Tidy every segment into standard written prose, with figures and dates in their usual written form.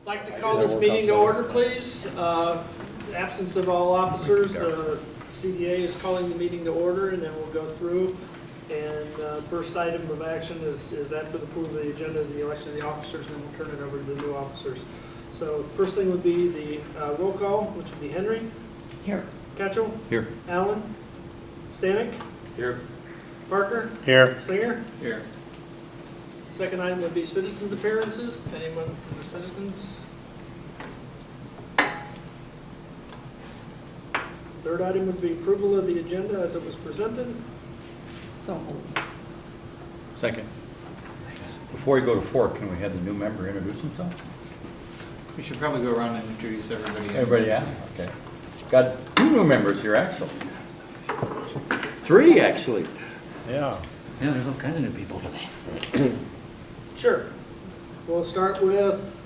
Like to call this meeting to order, please. Absence of all officers, the CDA is calling the meeting to order, and then we'll go through. And first item of action is after the approval of the agenda is the election of the officers, and then we'll turn it over to the new officers. So first thing would be the roll call, which would be Henry. Here. Ketchel. Here. Allen. Stanek. Here. Parker. Here. Singer. Here. Second item would be citizens' appearances. Anyone from the citizens? Third item would be approval of the agenda as it was presented. So moved. Second. Before we go to 4, can we have the new member introduce himself? We should probably go around and introduce everybody. Everybody, yeah? Okay. Got 2 new members here, actually. 3, actually. Yeah. Yeah, there's all kinds of new people today. Sure. We'll start with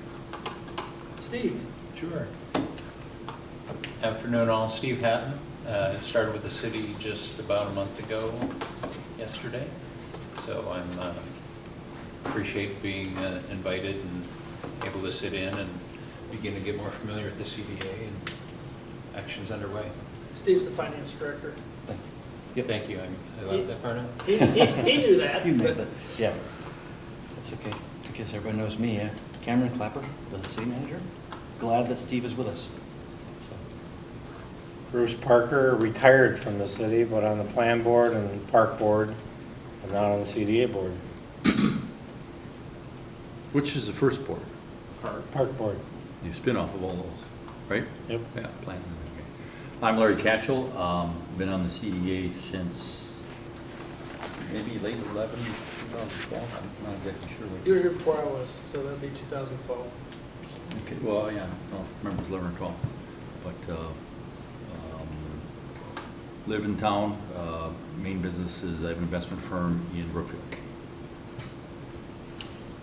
Steve. Sure. Afternoon all, Steve Hatton. Started with the city just about a month ago yesterday. So I'm appreciate being invited and able to sit in and begin to get more familiar with the CDA and actions underway. Steve's the finance director. Thank you. I left that part out. He knew that. You may, but but, yeah, that's okay. I guess everybody knows me, Cameron Clapper, the city manager. Glad that Steve is with us. So, Bruce Parker, retired from the city, but on the plan board and park board, and now on the CDA board, Which is the first board? park board. You spin off of all those, right? Yep. Yeah, plan. Okay. I'm Larry Catchell. Been on the CDA since maybe late 11, 2012. I'm not exactly sure. You were here before I was, so that'd be 2012. Okay, well, yeah, I don't remember if it was 11 or 12. But live in town. Main business is I have an investment firm in Brookfield.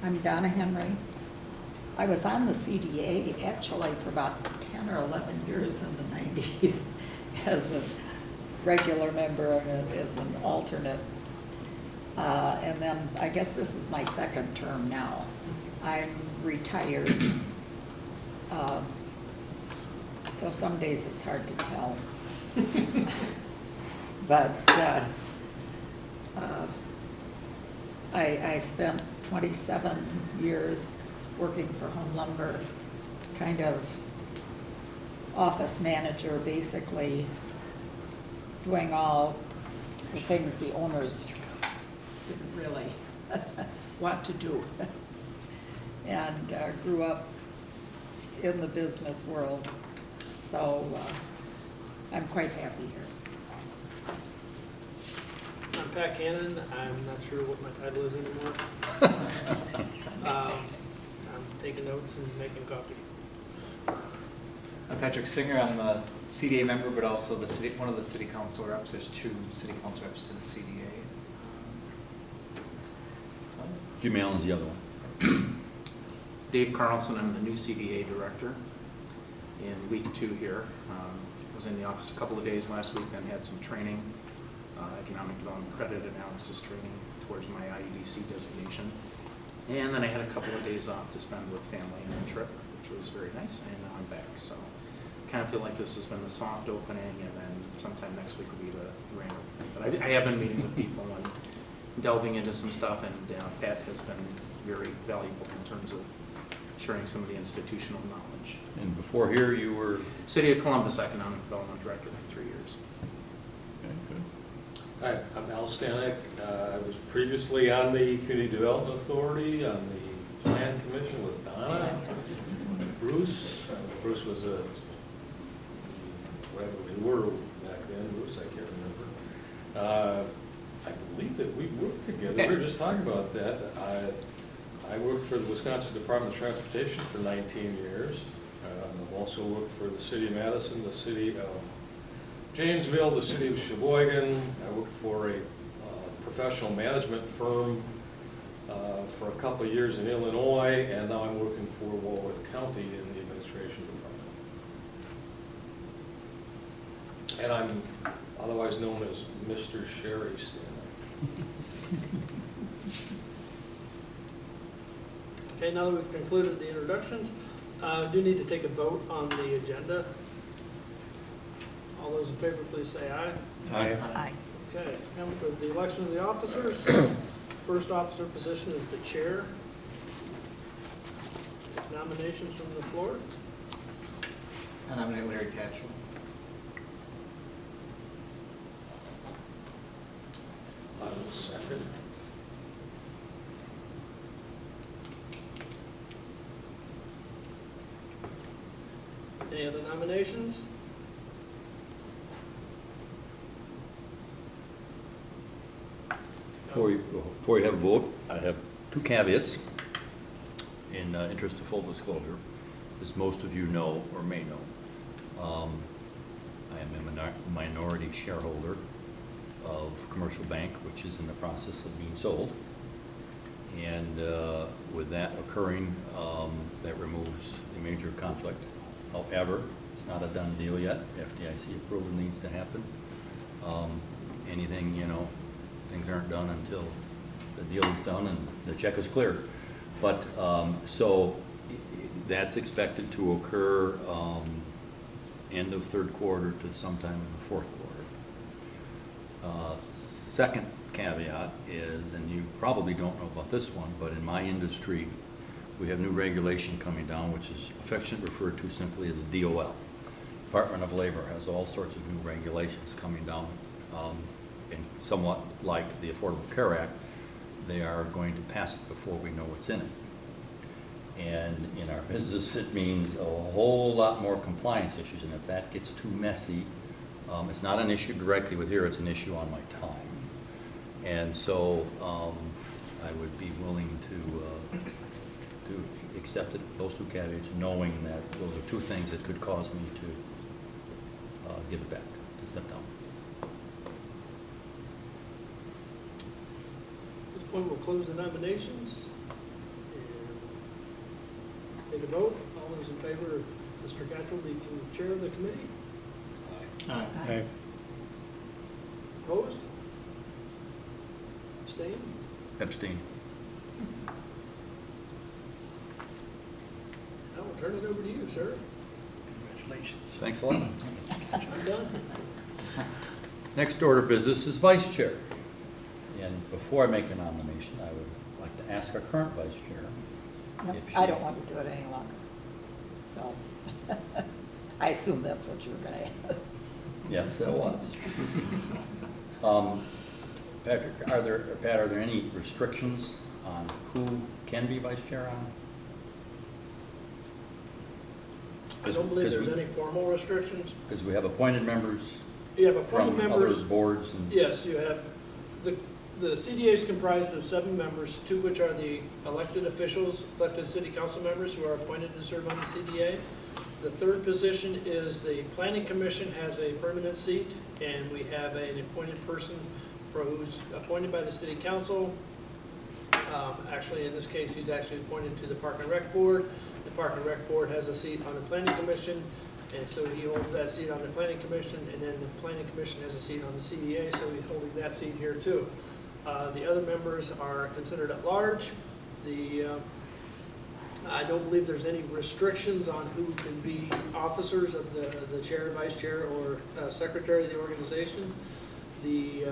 I'm Donna Henry. I was on the CDA actually for about 10 or 11 years in the 90s as a regular member and as an alternate. And then I guess this is my second term now. I'm retired. Though some days it's hard to tell. But I spent 27 years working for Home Lumber, kind of office manager, basically doing all the things the owners didn't really want to do. And grew up in the business world, so I'm quite happy here. I'm Pat Cannon. I'm not sure what my title is anymore. I'm taking notes and making coffee. I'm Patrick Singer. I'm a CDA member, but also one of the city council reps. There's 2 city council reps to the CDA. That's fine. Jim Allen's the other one. Dave Carlson, I'm the new CDA director in week 2 here. Was in the office a couple of days last week, then had some training, economic development credit analysis training towards my IEDC designation. And then I had a couple of days off to spend with family and a trip, which was very nice, and now I'm back. So kind of feel like this has been the soft opening, and then sometime next week will be the rain opening. But I have been meeting with people and delving into some stuff, and Pat has been very valuable in terms of sharing some of the institutional knowledge. And before here, you were? City of Columbus Economic Development Director for 3 years. Okay, good. Hi, I'm Al Stanek. I was previously on the Community Development Authority, on the Plan Commission with Donna. Bruce was whatever we were back then, Bruce, I can't remember. I believe that we worked together. We were just talking about that. I worked for the Wisconsin Department of Transportation for 19 years. I've also worked for the City of Madison, the City of Janesville, the City of Sheboygan. I worked for a professional management firm for a couple of years in Illinois, and now I'm working for Walworth County in the administration department. And I'm otherwise known as Mr. Sherry Stanek. Okay, now that we've concluded the introductions, Do need to take a vote on the agenda. All those in favor, please say aye. Aye. Okay, now for the election of the officers. First officer position is the chair. Nominations from the floor. I nominate Larry Catchell. I will second. Any other nominations? Before you have a vote, I have two caveats in interest of full disclosure. As most of you know or may know, I am a minority shareholder of Commercial Bank, which is in the process of being sold. And with that occurring, that removes a major conflict. However, it's not a done deal yet. FDIC approval needs to happen. Anything, things aren't done until the deal is done and the check is cleared. But, so that's expected to occur end of third quarter to sometime in the fourth quarter. Second caveat is, and you probably don't know about this one, but in my industry, we have new regulation coming down, which is affectionately referred to simply as DOL. Department of Labor has all sorts of new regulations coming down, and somewhat like the Affordable Care Act, they are going to pass it before we know what's in it. And in our business, it means a whole lot more compliance issues, and if that gets too messy, it's not an issue directly with here, it's an issue on my time. And so I would be willing to accept it, those two caveats, knowing that those are two things that could cause me to give it back, to step down. At this point, we'll close the nominations and take a vote. All those in favor of Mr. Gatchell being chair of the committee? Aye. Aye. Opposed? Abstained? Epstein. I will turn it over to you, sir. Congratulations. Thanks a lot. I'm done. Next order of business is vice chair. And before I make a nomination, I would like to ask our current vice chair. No, if she- I don't want to do it any longer. So, I assume that's what you were gonna ask. Yes, that was. Patrick, Pat, are there any restrictions on who can be vice chair on? I don't believe there's any formal restrictions. Because we have appointed members You have appointed from members. other boards and. Yes, you have, the CDA is comprised of 7 members, 2 which are the elected officials, elected city council members who are appointed to serve on the CDA. The third position is the planning commission has a permanent seat, and we have an appointed person who's appointed by the city council. Actually, in this case, he's actually appointed to the Park and Rec Board. The Park and Rec Board has a seat on the planning commission, and so he holds that seat on the planning commission, and then the planning commission has a seat on the CDA, so he's holding that seat here too. The other members are considered at large. I don't believe there's any restrictions on who can be officers of the chair, vice chair, or secretary of the organization. The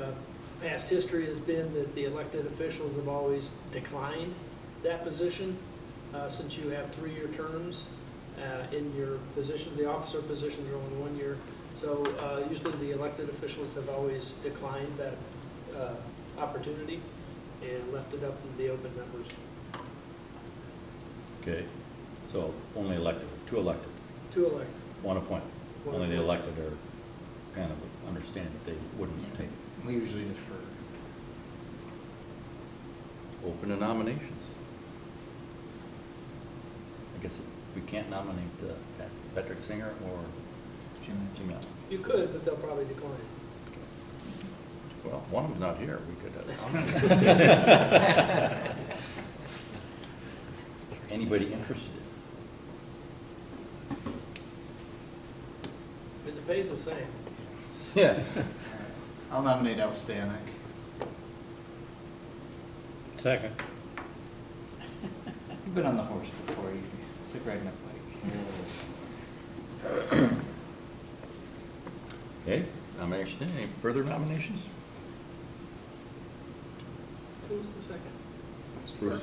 past history has been that the elected officials have always declined that position, since you have 3-year terms in your position. The officer positions are only 1 year. So usually the elected officials have always declined that opportunity and left it up to the open members. Okay, so only elected, 2 elected, 2 elected. 1 appointed. One Only the appointed. elected are kind of understand that they wouldn't take. We usually defer. Open to nominations. I guess we can't nominate Patrick Singer or Jim. Jim Allen. You could, but they'll probably decline. Well, one of them's not here, we could. Anybody interested? But the pay's the same. Yeah. I'll nominate Al Stanek. Second. You've been on the horse before. It's like riding a bike. Okay, nomination, any further nominations? Who was the second? Bruce?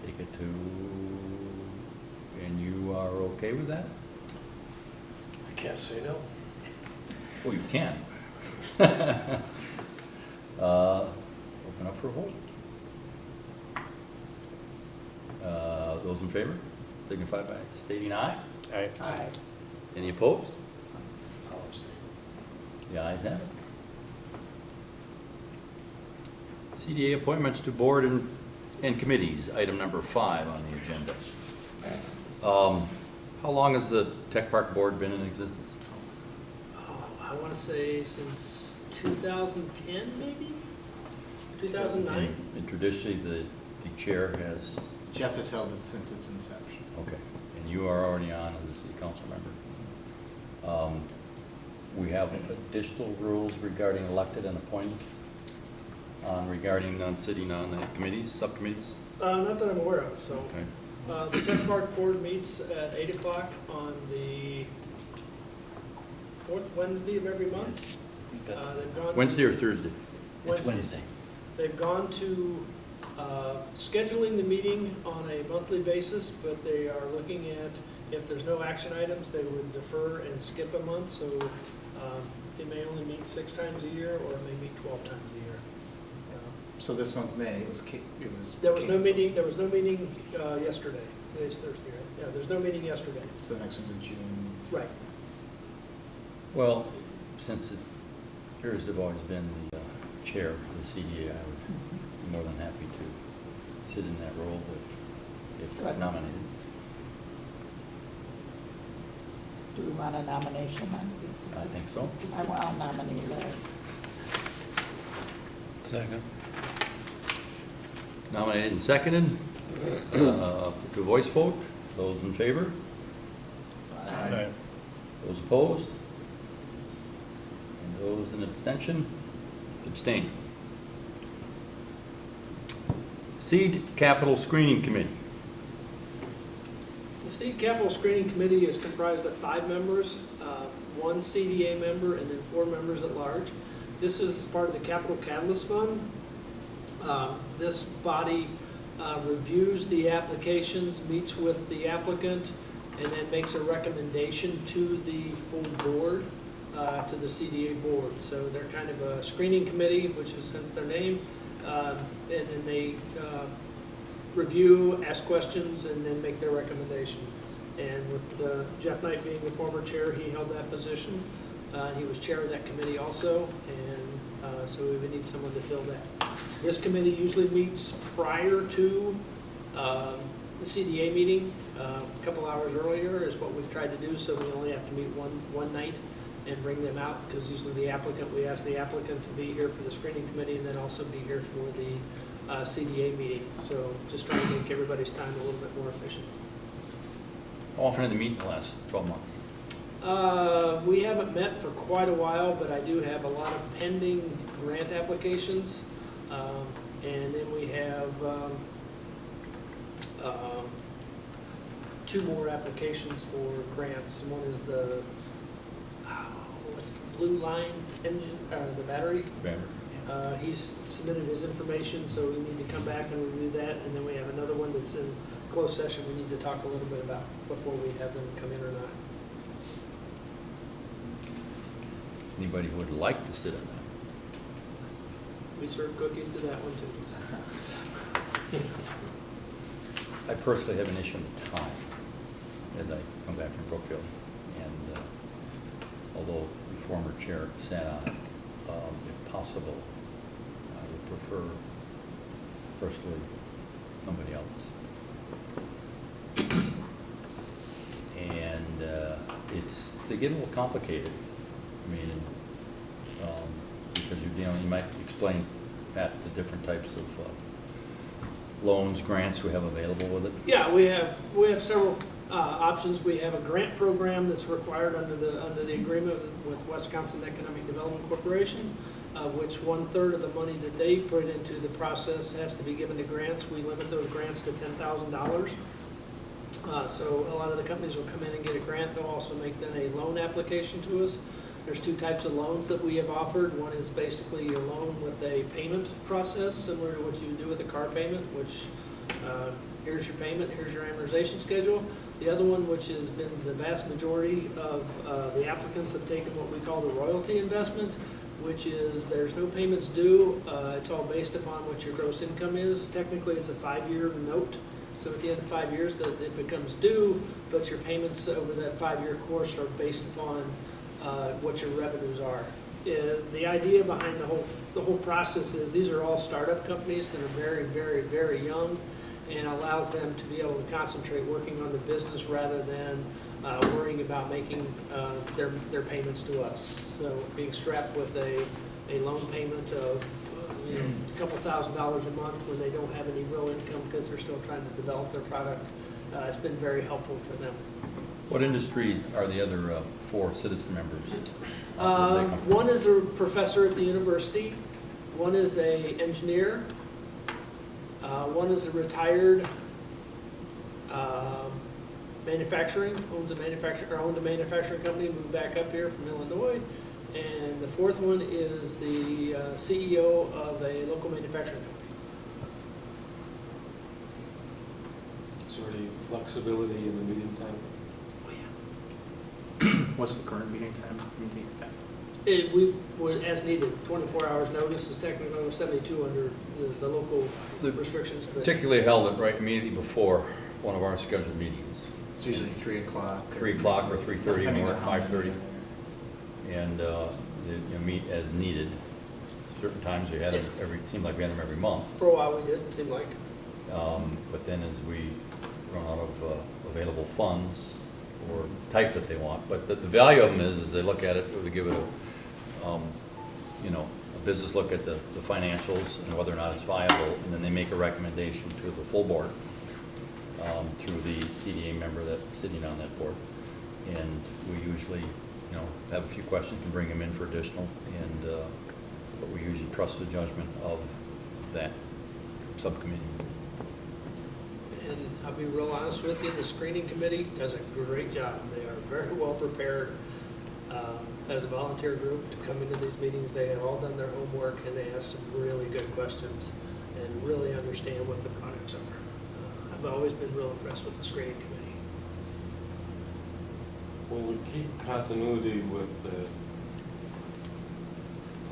Take it to, and you are okay with that? I can't say no. Well, you can. Open up for a vote. Those in favor, signify by stating aye. Aye. Aye. Any opposed? I'll abstain. The ayes have it. CDA appointments to board and committees, item number 5 on the agenda. How long has the Tech Park Board been in existence? Oh, I want to say since 2010, maybe? 2009? And traditionally, the chair has, Jeff has held it since its inception. okay, and you are already on as a city council member. We have additional rules regarding elected and appointed, regarding non-city, non-committees, subcommittees. Not that I'm aware of, so. Okay. The Tech Park Board meets at 8 o'clock on the fourth Wednesday of every month. They've gone Wednesday or Thursday? It's Wednesday. They've gone to scheduling the meeting on a monthly basis, but they are looking at, if there's no action items, they would defer and skip a month, so it may only meet 6 times a year, or it may meet 12 times a year. So this month, May, it was There was no canceled. meeting, yesterday. Today's Thursday, right? Yeah, there's no meeting yesterday. So the next one's in June. Right. Well, since it appears to have always been the chair of the CDA, I would be more than happy to sit in that role if Good. nominated. Do we want a nomination then? I think so. I'll nominate Larry. Second. Nominated and seconded. To voice vote. Those in favor? Aye. Those opposed? And those in abstention? Abstain. Seed Capital Screening Committee. The Seed Capital Screening Committee is comprised of 5 members, 1 CDA member, and then 4 members at large. This is part of the Capital Catalyst Fund. This body reviews the applications, meets with the applicant, and then makes a recommendation to the full board, to the CDA board. So they're kind of a screening committee, which is hence their name, and then they review, ask questions, and then make their recommendation. And with Jeff Knight being the former chair, he held that position. He was chair of that committee also, and so we would need someone to fill that. This committee usually meets prior to the CDA meeting. A couple hours earlier is what we've tried to do, so we only have to meet one night and bring them out, because usually we ask the applicant to be here for the screening committee and then also be here for the CDA meeting. So just trying to make everybody's time a little bit more efficient. How often have they meet in the last 12 months? We haven't met for quite a while, but I do have a lot of pending grant applications. And then we have 2 more applications for grants. One is the, what's the Blue Line engine, the battery. He's submitted his information, so we need to come back and review that. And then we have another one that's in closed session we need to talk a little bit about before we have them come in or not. Anybody who would like to sit on that? We serve cookies to that one too. I personally have an issue with time as I come back from Brookfield. And although the former chair sat on it, if possible, I would prefer personally somebody else. And it's, they get a little complicated. I mean, because you might explain, Pat, the different types of loans, grants we have available with it. Yeah, we have several options. We have a grant program that's required under the agreement with Wisconsin Economic Development Corporation, which 1/3 of the money that they put into the process has to be given to grants. We limit those grants to $10,000. So a lot of the companies will come in and get a grant. They'll also make then a loan application to us. There's two types of loans that we have offered. One is basically a loan with a payment process, similar to what you do with a car payment, which here's your payment, here's your amortization schedule. The other one, which has been the vast majority of the applicants have taken what we call the royalty investment, which is there's no payments due. It's all based upon what your gross income is. Technically, it's a 5-year note. So at the end of 5 years, that it becomes due, but your payments over that 5-year course are based upon what your revenues are. The idea behind the whole process is these are all startup companies that are very, very, very young, and allows them to be able to concentrate working on the business rather than worrying about making their payments to us. So being strapped with a loan payment of a couple $1,000s a month when they don't have any real income because they're still trying to develop their product, it's been very helpful for them. What industry are the other 4 citizen members? Where they come from? One is a professor at the university, one is a engineer, one is a retired owned a manufacturing company, moved back up here from Illinois, and the 4th one is the CEO of a local manufacturing company. Is there any flexibility in the meeting time? What's the current meeting time? We would, as needed, 24 hours notice is technically 72 under the local restrictions. but- Particularly held at right immediately before one of our scheduled meetings. It's usually 3 o'clock. 3 o'clock or 3:30 Depending or on how many 5:30. there are. And meet as needed. Certain times we had them seemed like we had them every month. For a while we did, it seemed like. But then as we run out of available funds or type that they want. But the value of them is they look at it, we give it a business look at the financials and whether or not it's viable, and then they make a recommendation to the full board through the CDA member that's sitting on that board. And we usually, have a few questions, can bring them in for additional, and but we usually trust the judgment of that subcommittee. And I'll be real honest with you, the screening committee does a great job. They are very well prepared as a volunteer group to come into these meetings. They have all done their homework and they ask some really good questions and really understand what the products are. I've always been real impressed with the screening committee. Will we keep continuity with the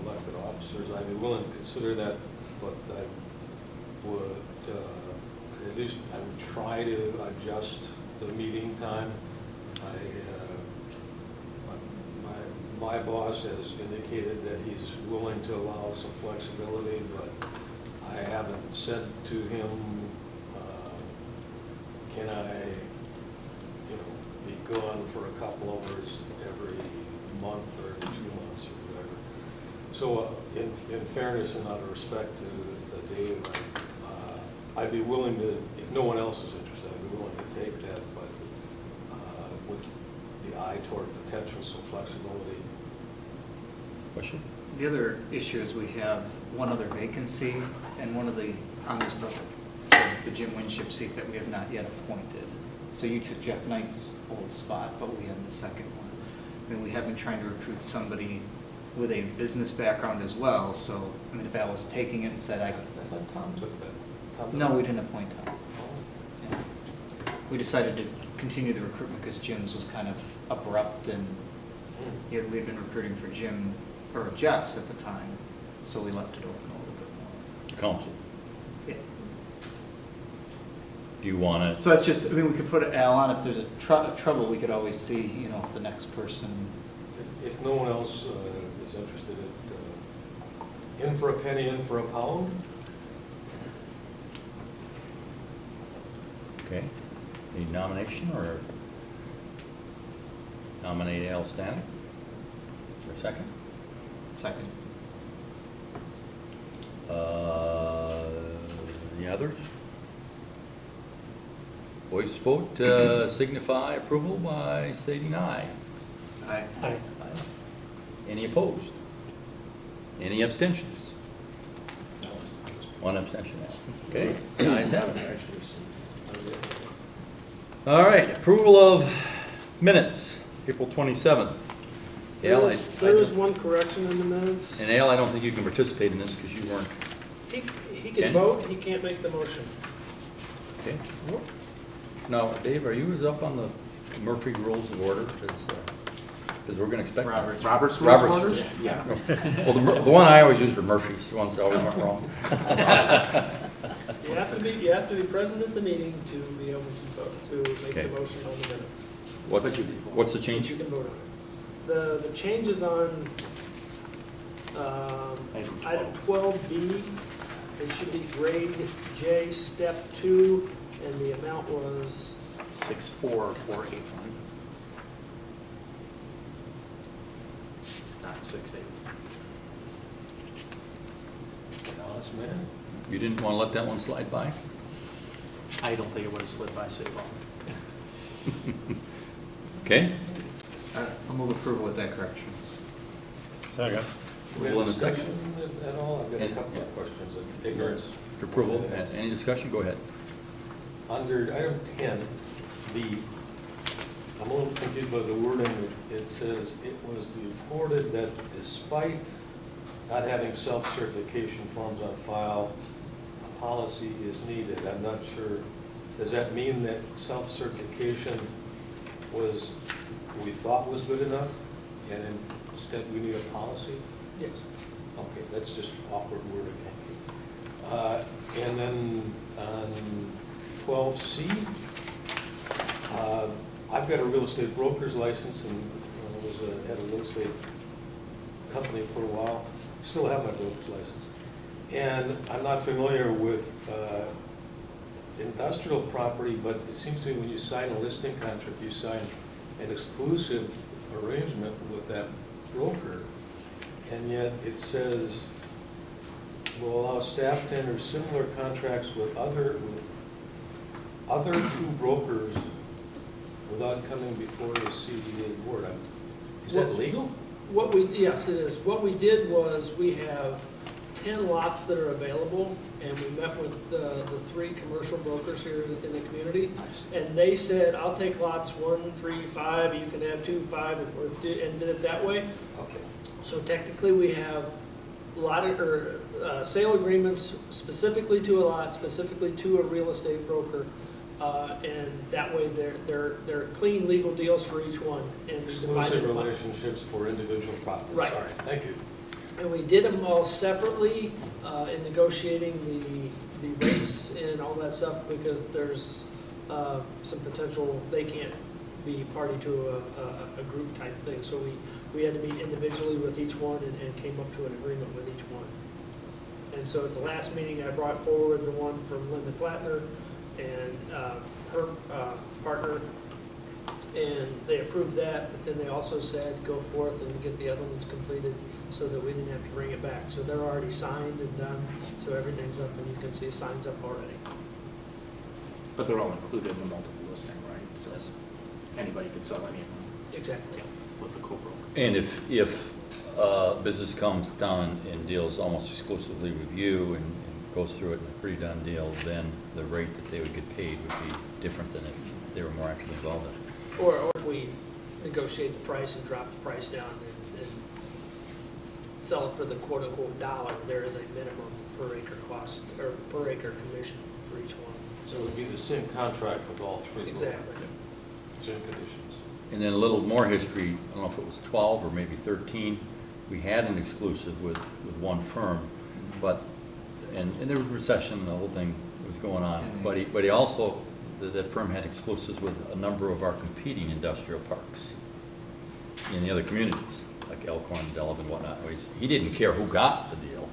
elected officers? I'd be willing to consider that, but I would, at least I would try to adjust the meeting time. My boss has indicated that he's willing to allow some flexibility, but I haven't said to him, can I, be gone for a couple hours every month or 2 months or whatever. So in fairness and out of respect to Dave, I'd be willing to, if no one else is interested, I'd be willing to take that, but with the eye toward potential some flexibility. Question? The other issue is we have one other vacancy and one of the, on this budget, so it's the Jim Winship seat that we have not yet appointed. So you took Jeff Knight's old spot, but we have the second one. And we have been trying to recruit somebody with a business background as well, so, if Al was taking it and said, I thought Tom took that. Tom No, took we that. didn't appoint Tom. Yeah. We decided to continue the recruitment because Jim's was kind of abrupt and we had been recruiting for Jeff's at the time, so we left it open a little bit more. Council. Yeah. Do you want to? So that's just, we could put Al on, if there's a trouble, we could always see, if the next person. If no one else is interested, in for a penny, in for a pound. Okay. Need nomination or nominate Al Stanek? For a second? Second. Any others? Voice vote signify approval by stating aye. Aye. Aye. Any opposed? Any abstentions? One abstention. Okay, the ayes have it. All right, approval of minutes, April 27th. Al, There is one correction in the minutes. And Al, I don't think you can participate in this because you weren't, He Can? can vote, he can't make the motion. okay? Now, Dave, are you up on the Murphy Rules of Order? Because we're going to expect. Robert's Rules of Robert's. Orders? Yeah. Well, the one I always used are Murphy's, the ones that always went wrong. You have to be present at the meeting to be able to vote, to make Okay. the motion on the minutes. What's the But change? you can vote on it. The changes on item 12B, it should be grade J, step 2, and the amount was 64481. Not 68. Honest man. You didn't want to let that one slide by? I don't think it would have slid by so long. Okay? I'll move approval with that correction. Second. We have Well, in a second. discussion at all? I've got a couple of questions of ignorance. Approval, any discussion? Go ahead. Under item 10B, I'm a little confused by the wording. It says, it was reported that despite not having self-certification forms on file, a policy is needed. I'm not sure, does that mean that self-certification was, we thought was good enough, and instead we need a policy? yes. Okay, that's just awkward wording, thank you. And then on 12C, I've got a real estate broker's license and had a real estate company for a while. Still have my broker's license. And I'm not familiar with industrial property, but it seems to me when you sign a listing contract, you sign an exclusive arrangement with that broker. And yet it says, will allow staff to enter similar contracts with other two brokers without coming before the CDA board. Is that legal? Yes, it is. What we did was, we have 10 lots that are available, and we met with the 3 commercial brokers here in the community. And they said, I'll take lots 1, 3, 5, you can have 2, 5, and did it that way. Okay. So technically, we have sale agreements specifically to a lot, specifically to a real estate broker. And that way, they're clean legal deals for each one. And we divided Exclusive them up. relationships for individual properties. Right. All right, thank you. And we did them all separately in negotiating the rates and all that stuff, because there's some potential, they can't be party to a group type thing. So we had to meet individually with each one and came up to an agreement with each one. And so at the last meeting, I brought forward the one from Linda Plattner and her partner, and they approved that, but then they also said, go forth and get the other ones completed so that we didn't have to bring it back. So they're already signed and done, so everything's up, and you can see signs up already. But they're all included in the multiple listing, right? So anybody could sell any of them Exactly. with the co-broker. And if business comes down and deals almost exclusively with you and goes through it in a pretty done deal, then the rate that they would get paid would be different than if they were more actively involved in it. Or if we negotiate the price and drop the price down and sell it for the quote-unquote dollar, there is a minimum per acre cost, or per acre commission for each one. So it would be the same contract with all 3 brokers. Exactly. Same conditions. And then a little more history, I don't know if it was 12 or maybe 13, we had an exclusive with one firm, but, and there was recession, and the whole thing was going on, but he also, that firm had exclusives with a number of our competing industrial parks in the other communities, like Elkhorn, Delavan, and whatnot. He didn't care who got the deal,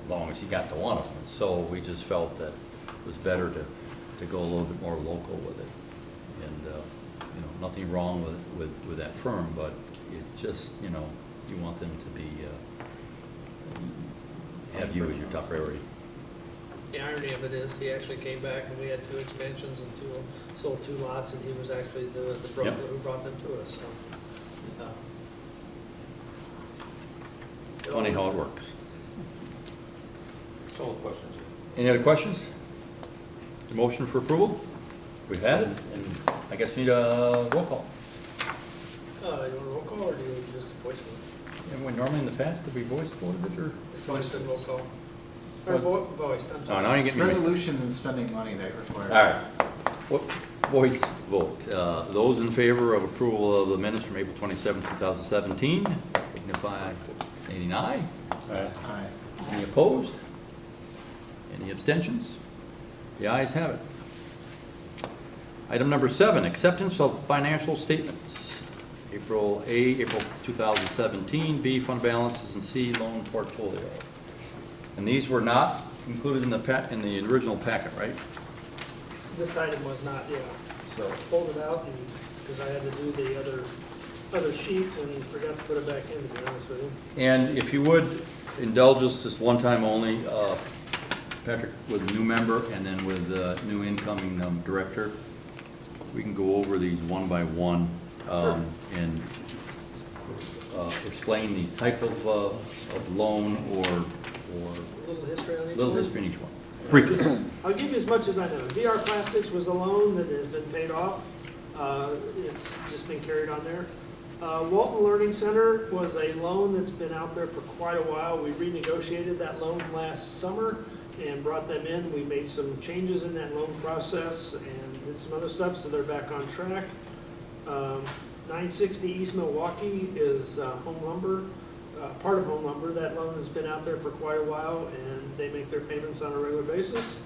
as long as he got to one of them. So we just felt that it was better to go a little bit more local with it. And, nothing wrong with that firm, but it just, you want them to be, have you as your top priority. The irony of it is, he actually came back and we had 2 expansions and sold 2 lots, and he was actually the broker Yep. who brought them to us, so. Funny how it works. That's all the questions. Any other questions? The motion for approval? We've had it, and I guess we need a roll call. You want a roll call or do you just voice vote? And when normally in the past, did we voice voted it or? It's voice and roll call. Or voice, I'm Oh, sorry. now you It's get me. resolutions and spending money that require. All right. What, voice vote. Those in favor of approval of the minutes from April 27, 2017, signify stating aye. Aye. Any opposed? Any abstentions? The ayes have it. Item number 7, acceptance of financial statements. April 2017, B, fund balances, and C, loan portfolio. And these were not included in the original packet, right? This item was not, yeah. So pulled it out because I had to do the other sheet and forgot to put it back in, to be honest with you. And if you would indulge us this one time only, Patrick, with a new member and then with the new incoming director, we can go over these one by one and explain the type of loan or A little history on each little one. history in each one. Briefly. I'll give you as much as I know. DR Plastics was a loan that has been paid off. It's just been carried on there. Walton Learning Center was a loan that's been out there for quite a while. We renegotiated that loan last summer and brought them in. We made some changes in that loan process and did some other stuff, so they're back on track. 960 East Milwaukee is Home Lumber, part of Home Lumber. That loan has been out there for quite a while, and they make their payments on a regular basis.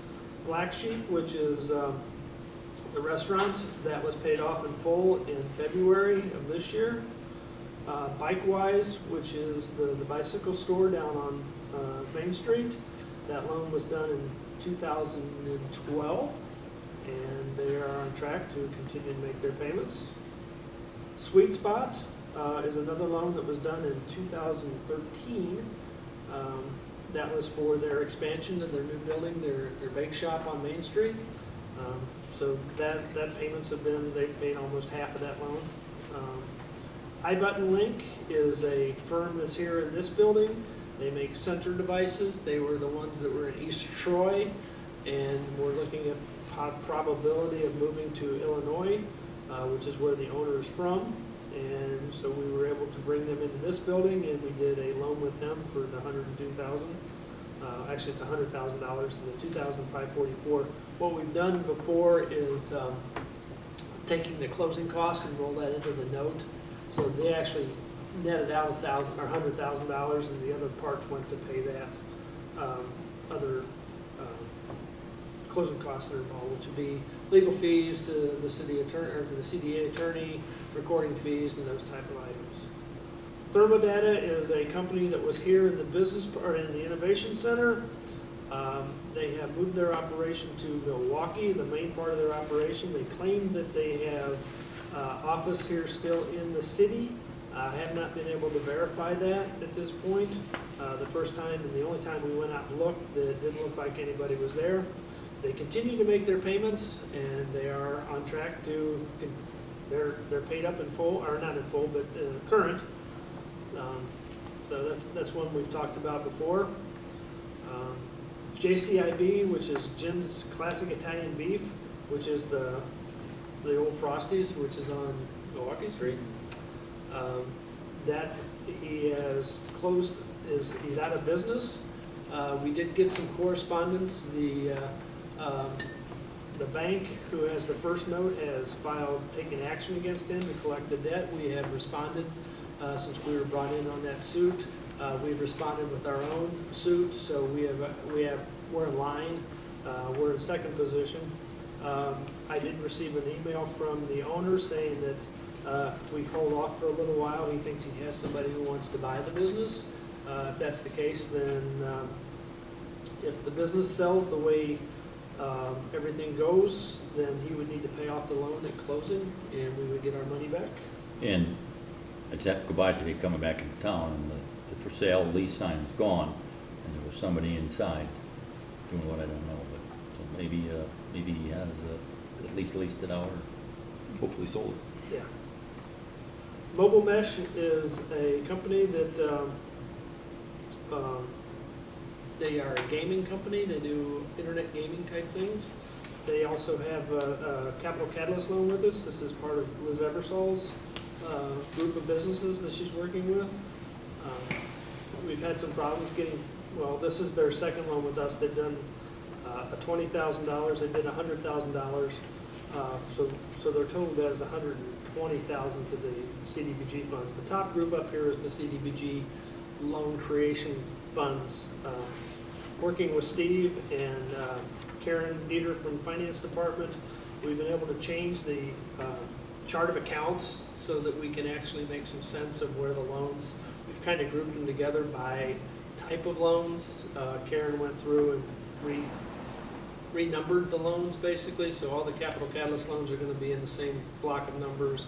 Black Sheep, which is the restaurant, that was paid off in full in February of this year. Bikewise, which is the bicycle store down on Main Street, that loan was done in 2012, and they are on track to continue to make their payments. Sweet Spot is another loan that was done in 2013. That was for their expansion of their new building, their bake shop on Main Street. So that payments have been, they've paid almost half of that loan. iButton Link is a firm that's here in this building. They make sensor devices. They were the ones that were in East Troy, and we're looking at probability of moving to Illinois, which is where the owner is from. And so we were able to bring them into this building, and we did a loan with them for the $102,000. Actually, it's $100,000 and the $2,544. What we've done before is taking the closing costs and roll that into the note. So they actually netted out $100,000, and the other parts went to pay that other closing costs that are involved, which would be legal fees to the city attorney or to the CDA attorney, recording fees, and those type of items. Thermodata is a company that was here in the business or in the Innovation Center. They have moved their operation to Milwaukee, the main part of their operation. They claim that they have office here still in the city. I have not been able to verify that at this point. The first time and the only time we went out and looked, it didn't look like anybody was there. They continue to make their payments, and they are on track to, they're paid up in full, or not in full, but current. So that's one we've talked about before. JCIB, which is Jim's Classic Italian Beef, which is the old Frosties, which is on Milwaukee Street. That he has closed, he's out of business. We did get some correspondence. The bank who has the first note has taken action against him to collect the debt. We have responded since we were brought in on that suit. We've responded with our own suit, so we're in line. We're in second position. I did receive an email from the owner saying that if we hold off for a little while, he thinks he has somebody who wants to buy the business. If that's the case, then if the business sells the way everything goes, then he would need to pay off the loan at closing, and we would get our money back. And it's that goodbye to be coming back into town, and the for sale lease sign is gone, and there was somebody inside doing what I don't know, but so maybe he has at least leased it out or hopefully sold it. Yeah. Mobile Mesh is a company that they are a gaming company. They do internet gaming type things. They also have a capital catalyst loan with us. This is part of Liz Eversol's group of businesses that she's working with. We've had some problems getting, well, this is their second loan with us. They've done a $20,000, they did $100,000. So their total debt is $120,000 to the CDBG funds. The top group up here is the CDBG loan creation funds. Working with Steve and Karen Dieter from the Finance Department, we've been able to change the chart of accounts so that we can actually make some sense of where the loans, we've kind of grouped them together by type of loans. Karen went through and renumbered the loans basically, so all the capital catalyst loans are going to be in the same block of numbers.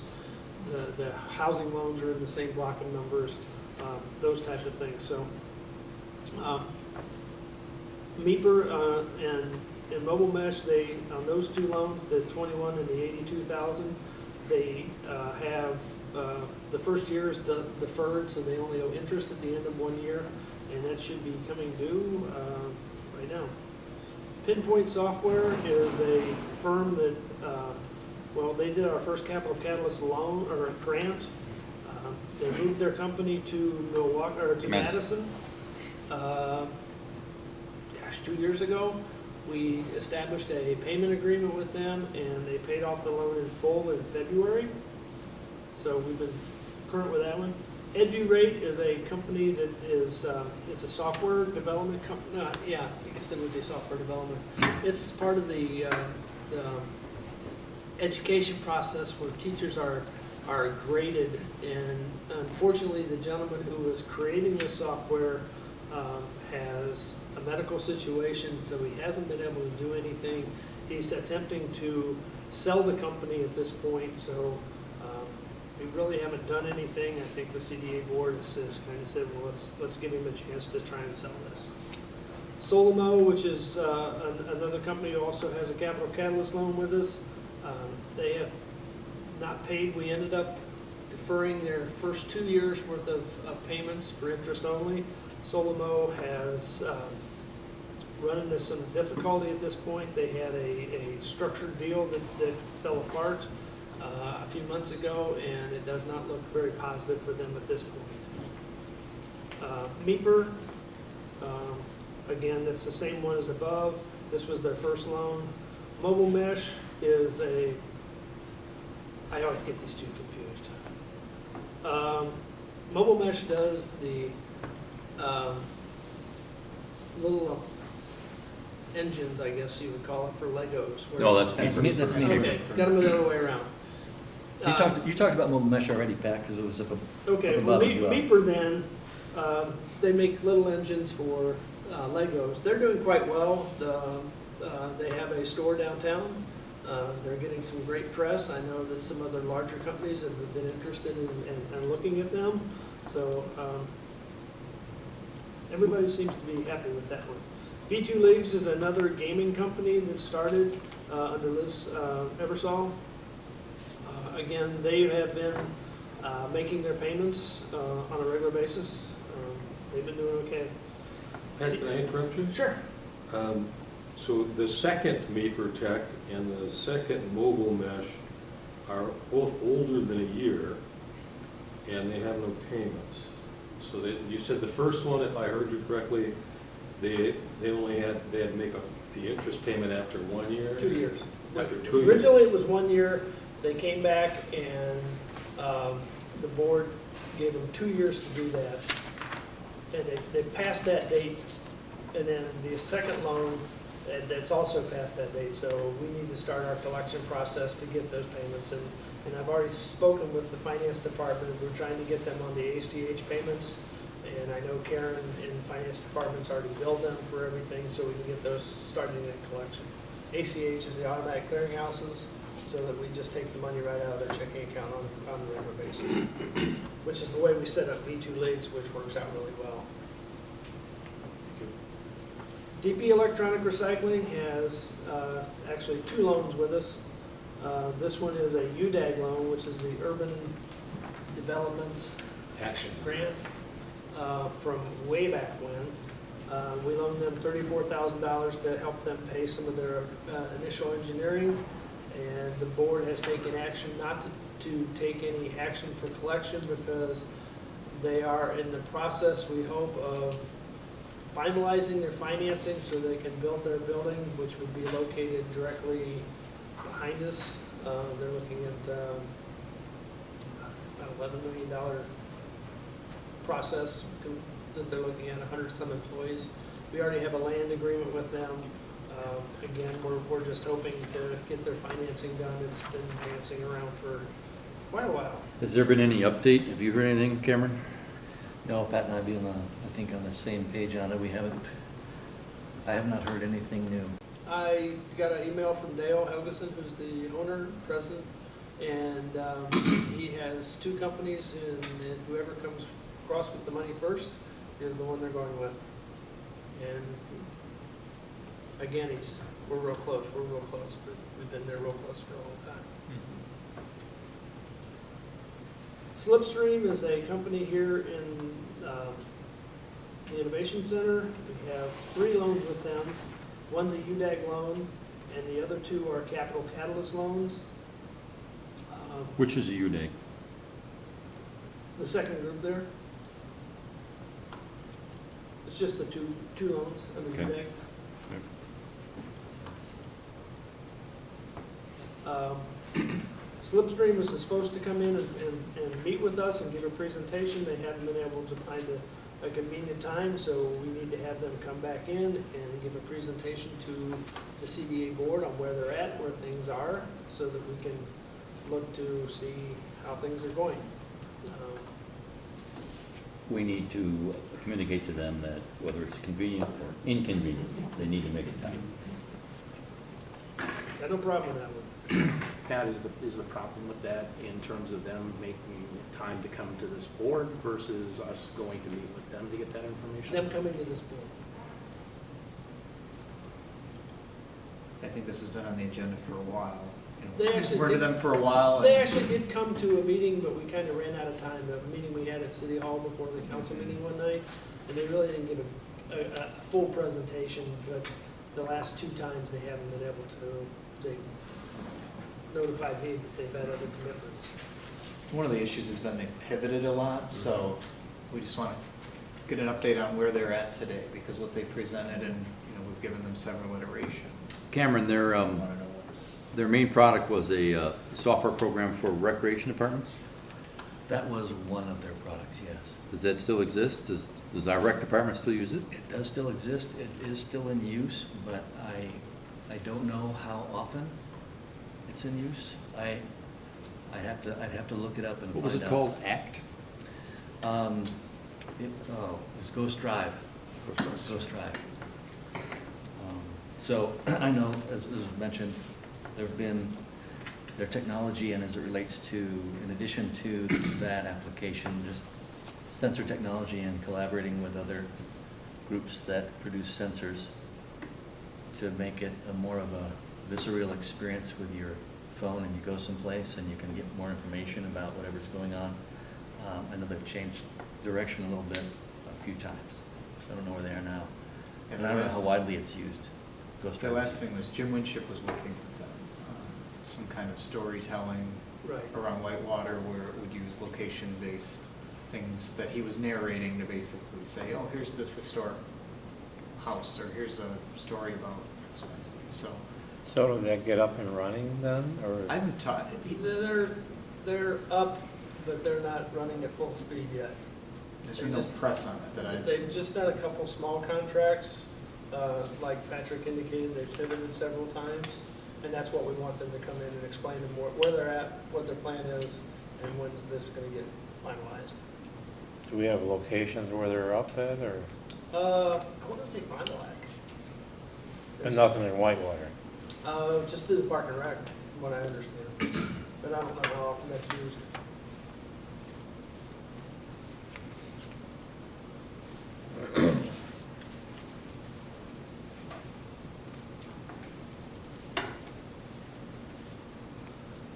The housing loans are in the same block of numbers, those types of things. So MEPR and Mobile Mesh, they, on those two loans, the 21 and the 82,000, they have the first year is deferred, so they only owe interest at the end of 1 year, and that should be coming due right now. Pinpoint Software is a firm that, well, they did our first Capital Catalyst loan or grant. They moved their company to Milwaukee or to Madison. Gosh, 2 years ago, we established a payment agreement with them, and they paid off the loan in full in February. So we've been current with that one. EduRate is a company that is, it's a software development company. Yeah, I guess it would be software development. It's part of the education process where teachers are graded, and unfortunately the gentleman who is creating this software has a medical situation, so he hasn't been able to do anything. He's attempting to sell the company at this point, so we really haven't done anything. I think the CDA board has kind of said, well, let's give him a chance to try and sell this. Solimo, which is another company who also has a capital catalyst loan with us, they have not paid. We ended up deferring their first 2 years worth of payments for interest only. Solimo has run into some difficulty at this point. They had a structured deal that fell apart a few months ago, and it does not look very positive for them at this point. MEPR, again, that's the same one as above. This was their first loan. Mobile Mesh is I always get these two confused. Mobile Mesh does the little engines, I guess you would call it, for Legos. No, that's MEPR. That's MEPR. Okay, got them the other way around. You talked about Mobile Mesh already, Pat, because it was up Okay, well, above as well. MEPR then, they make little engines for Legos. They're doing quite well. They have a store downtown. They're getting some great press. I know that some other larger companies have been interested in looking at them. So everybody seems to be happy with that one. V2 Leagues is another gaming company that started under Liz Eversol. Again, they have been making their payments on a regular basis. They've been doing okay. Pat, can I interrupt you? Sure. So the second MEPR Tech and the second Mobile Mesh are both older than a year, and they have no payments. So you said the first one, if I heard you correctly, they had to make the interest payment after 1 year? 2 years. After 2 years. Originally, it was 1 year. They came back and the board gave them 2 years to do that. And they've passed that date. And then the second loan, that's also past that date. So we need to start our collection process to get those payments. And I've already spoken with the finance department, and we're trying to get them on the ACH payments. And I know Karen in the finance department's already billed them for everything, so we can get those starting in collection. ACH is the automatic clearinghouses, so that we just take the money right out of their checking account on a regular basis, which is the way we set up V2 Leagues, which works out really well. DP Electronic Recycling has actually 2 loans with us. This one is a UDAG loan, which is the Urban Development Action Grant from way back when. We loaned them $34,000 to help them pay some of their initial engineering, and the board has taken action not to take any action for collection because they are in the process, we hope, of finalizing their financing so they can build their building, which would be located directly behind us. They're looking at about $11 million process that they're looking at, 100-some employees. We already have a land agreement with them. Again, we're just hoping to get their financing done. It's been dancing around for quite a while. Has there been any update? Have you heard anything, Cameron? No, Pat and I be I think on the same page on it. I have not heard anything new. I got an email from Dale Helgeson, who's the owner, president, and he has 2 companies, and whoever comes across with the money first is the one they're going with. And again, we're real close, but we've been there real close for a long time. Slipstream is a company here in the Innovation Center. We have 3 loans with them. One's a UDAG loan, and the other 2 are Capital Catalyst loans. Which is a UDAG? The second group there. It's just the two loans under Okay. UDAG. Slipstream was supposed to come in and meet with us and give a presentation. They haven't been able to find a convenient time, so we need to have them come back in and give a presentation to the CDA board on where they're at, where things are, so that we can look to see how things are going. We need to communicate to them that whether it's convenient or inconvenient, they need to make a time. Got no problem with that one. Pat, is the problem with that in terms of them making time to come to this board versus us going to meet with them to get that information? Them coming to this board. I think this has been on the agenda for a while. They actually We're to did- them for a while. They and- actually did come to a meeting, but we kind of ran out of time. The meeting we had at City Hall before the council meeting one night, and they really didn't give a full presentation, but the last 2 times they haven't been able to, they notified me that they've had other commitments. One of the issues has been they've pivoted a lot, so we just want to get an update on where they're at today, because what they presented, and, we've given them several iterations. Cameron, I want to know what's. their main product was a software program for recreation departments? That was one of their products, yes. Does that still exist? Does our rec department still use it? It does still exist. It is still in use, but I don't know how often it's in use. I'd have to look it up and find out. What was it called? ACT? It was Ghost Drive. Ghost Drive. So I know, as mentioned, there've been their technology, and as it relates to, in addition to that application, just sensor technology and collaborating with other groups that produce sensors to make it a more of a visceral experience with your phone, and you go someplace and you can get more information about whatever's going on. I know they've changed direction a little bit a few times, so I don't know where they are now. And And I don't know how widely it's used. Ghost The Drive. last thing was Jim Winship was working with them, some kind of storytelling Right. around Whitewater where it would use location-based things that he was narrating to basically say, oh, here's this historic house, or here's a story about X, Y, Z. So So did that get up and running then, or? I haven't taught, They're up, but they're not running at full speed yet. there's been no press on it that I've They've seen. just done a couple small contracts, like Patrick indicated, they've pivoted several times, and that's what we want them to come in and explain to them where they're at, what their plan is, and when's this gonna get finalized. Do we have locations where they're up at, or? I wanna say Fond du Lac. And nothing in Whitewater? Just through the Park and Rec, from what I understand, but I don't know how often that's used.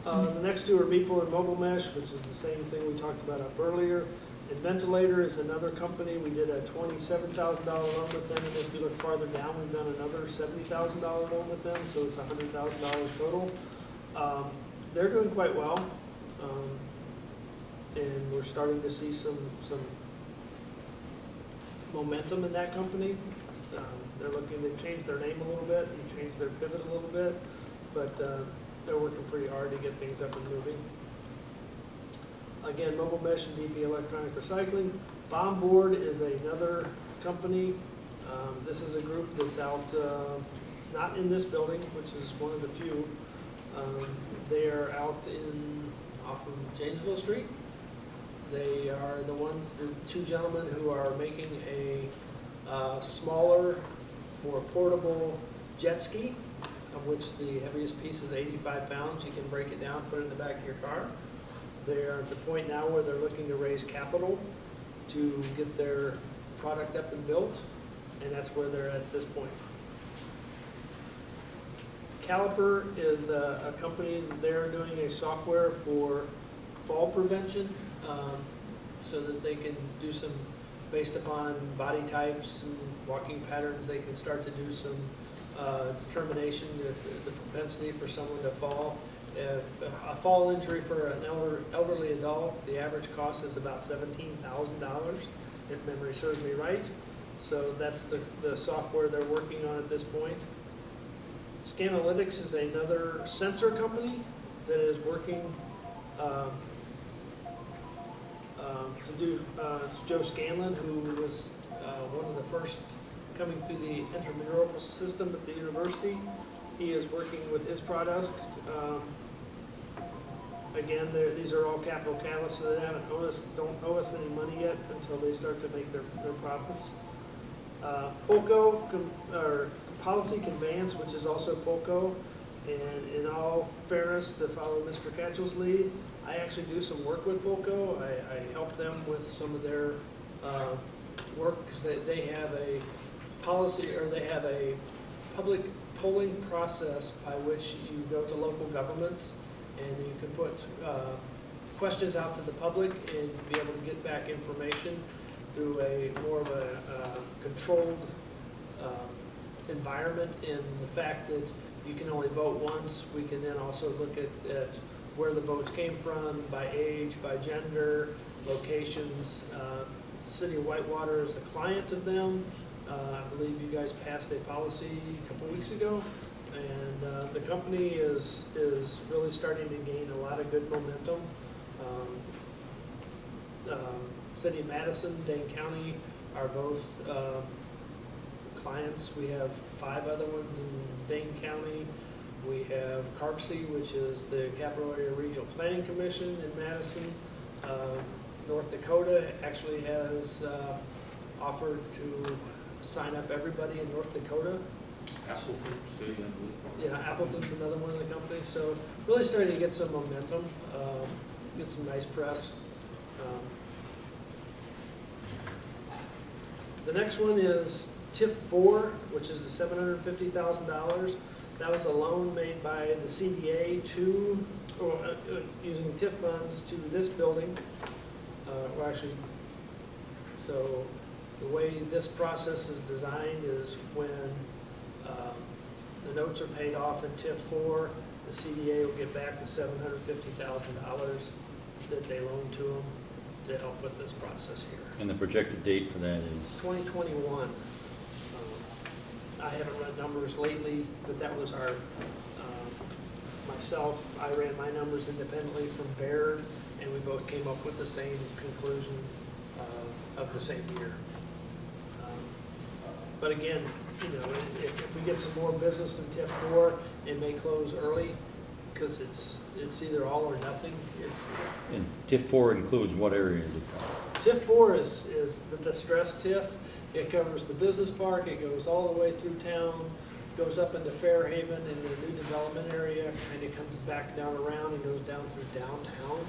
The next 2 are Meeple and Mobile Mesh, which is the same thing we talked about up earlier. And Ventilator is another company. We did a $27,000 loan with them, and if you look farther down, we've done another $70,000 loan with them, so it's $100,000 total. They're doing quite well, and we're starting to see some momentum in that company. They're looking to change their name a little bit and change their pivot a little bit, but they're working pretty hard to get things up and moving. Again, Mobile Mesh and DP Electronic Recycling. Bomb Board is another company. This is a group that's out, not in this building, which is one of the few. They are out off of Janesville Street. They are the ones, the two gentlemen who are making a smaller, more portable jet ski, of which the heaviest piece is 85 pounds. You can break it down, put it in the back of your car. They are at the point now where they're looking to raise capital to get their product up and built, and that's where they're at this point. Caliper is a company. They're doing a software for fall prevention, so that they can do some, based upon body types and walking patterns, they can start to do some determination of the propensity for someone to fall. A fall injury for an elderly adult, the average cost is about $17,000, if memory serves me right. So that's the software they're working on at this point. Scanalytics is another sensor company that is working to do, Joe Scanlon, who was one of the first coming through the intramural system at the university. He is working with his product. Again, these are all capital catalysts, so they don't owe us any money yet until they start to make their profits. Polco, or Policy Conveyance, which is also Polco, and in all fairness, to follow Mr. Katchel's lead, I actually do some work with Polco. I help them with some of their work, because they have a policy, or they have a public polling process by which you go to local governments and you can put questions out to the public and be able to get back information through a more of a controlled environment, in the fact that you can only vote once. We can then also look at where the votes came from, by age, by gender, locations. The city of Whitewater is a client of them. I believe you guys passed a policy a couple weeks ago, and the company is really starting to gain a lot of good momentum. City of Madison, Dane County are both clients. We have 5 other ones in Dane County. We have CARPC, which is the Capital Area Regional Planning Commission in Madison. North Dakota actually has offered to sign up everybody in North Dakota. Appleton City, I believe. Yeah, Appleton's another one of the companies. So really starting to get some momentum, get some nice press. The next one is TIP 4, which is the $750,000. That was a loan made by the CDA to, using TIF funds to this building. Well, actually, so the way this process is designed is when the notes are paid off in TIF 4, the CDA will get back the $750,000 that they loaned to them to help with this process here. And the projected date for that It's is? 2021. I haven't run numbers lately, but that was our, myself, I ran my numbers independently from Baird, and we both came up with the same conclusion of the same year. But again, you know, if we get some more business in TIF 4, it may close early, because it's either all or nothing. And TIF 4 includes what areas of town? TIF 4 is the distressed TIF. It covers the business park, it goes all the way through town, goes up into Fairhaven in the new development area, kind of comes back down around and goes down through downtown.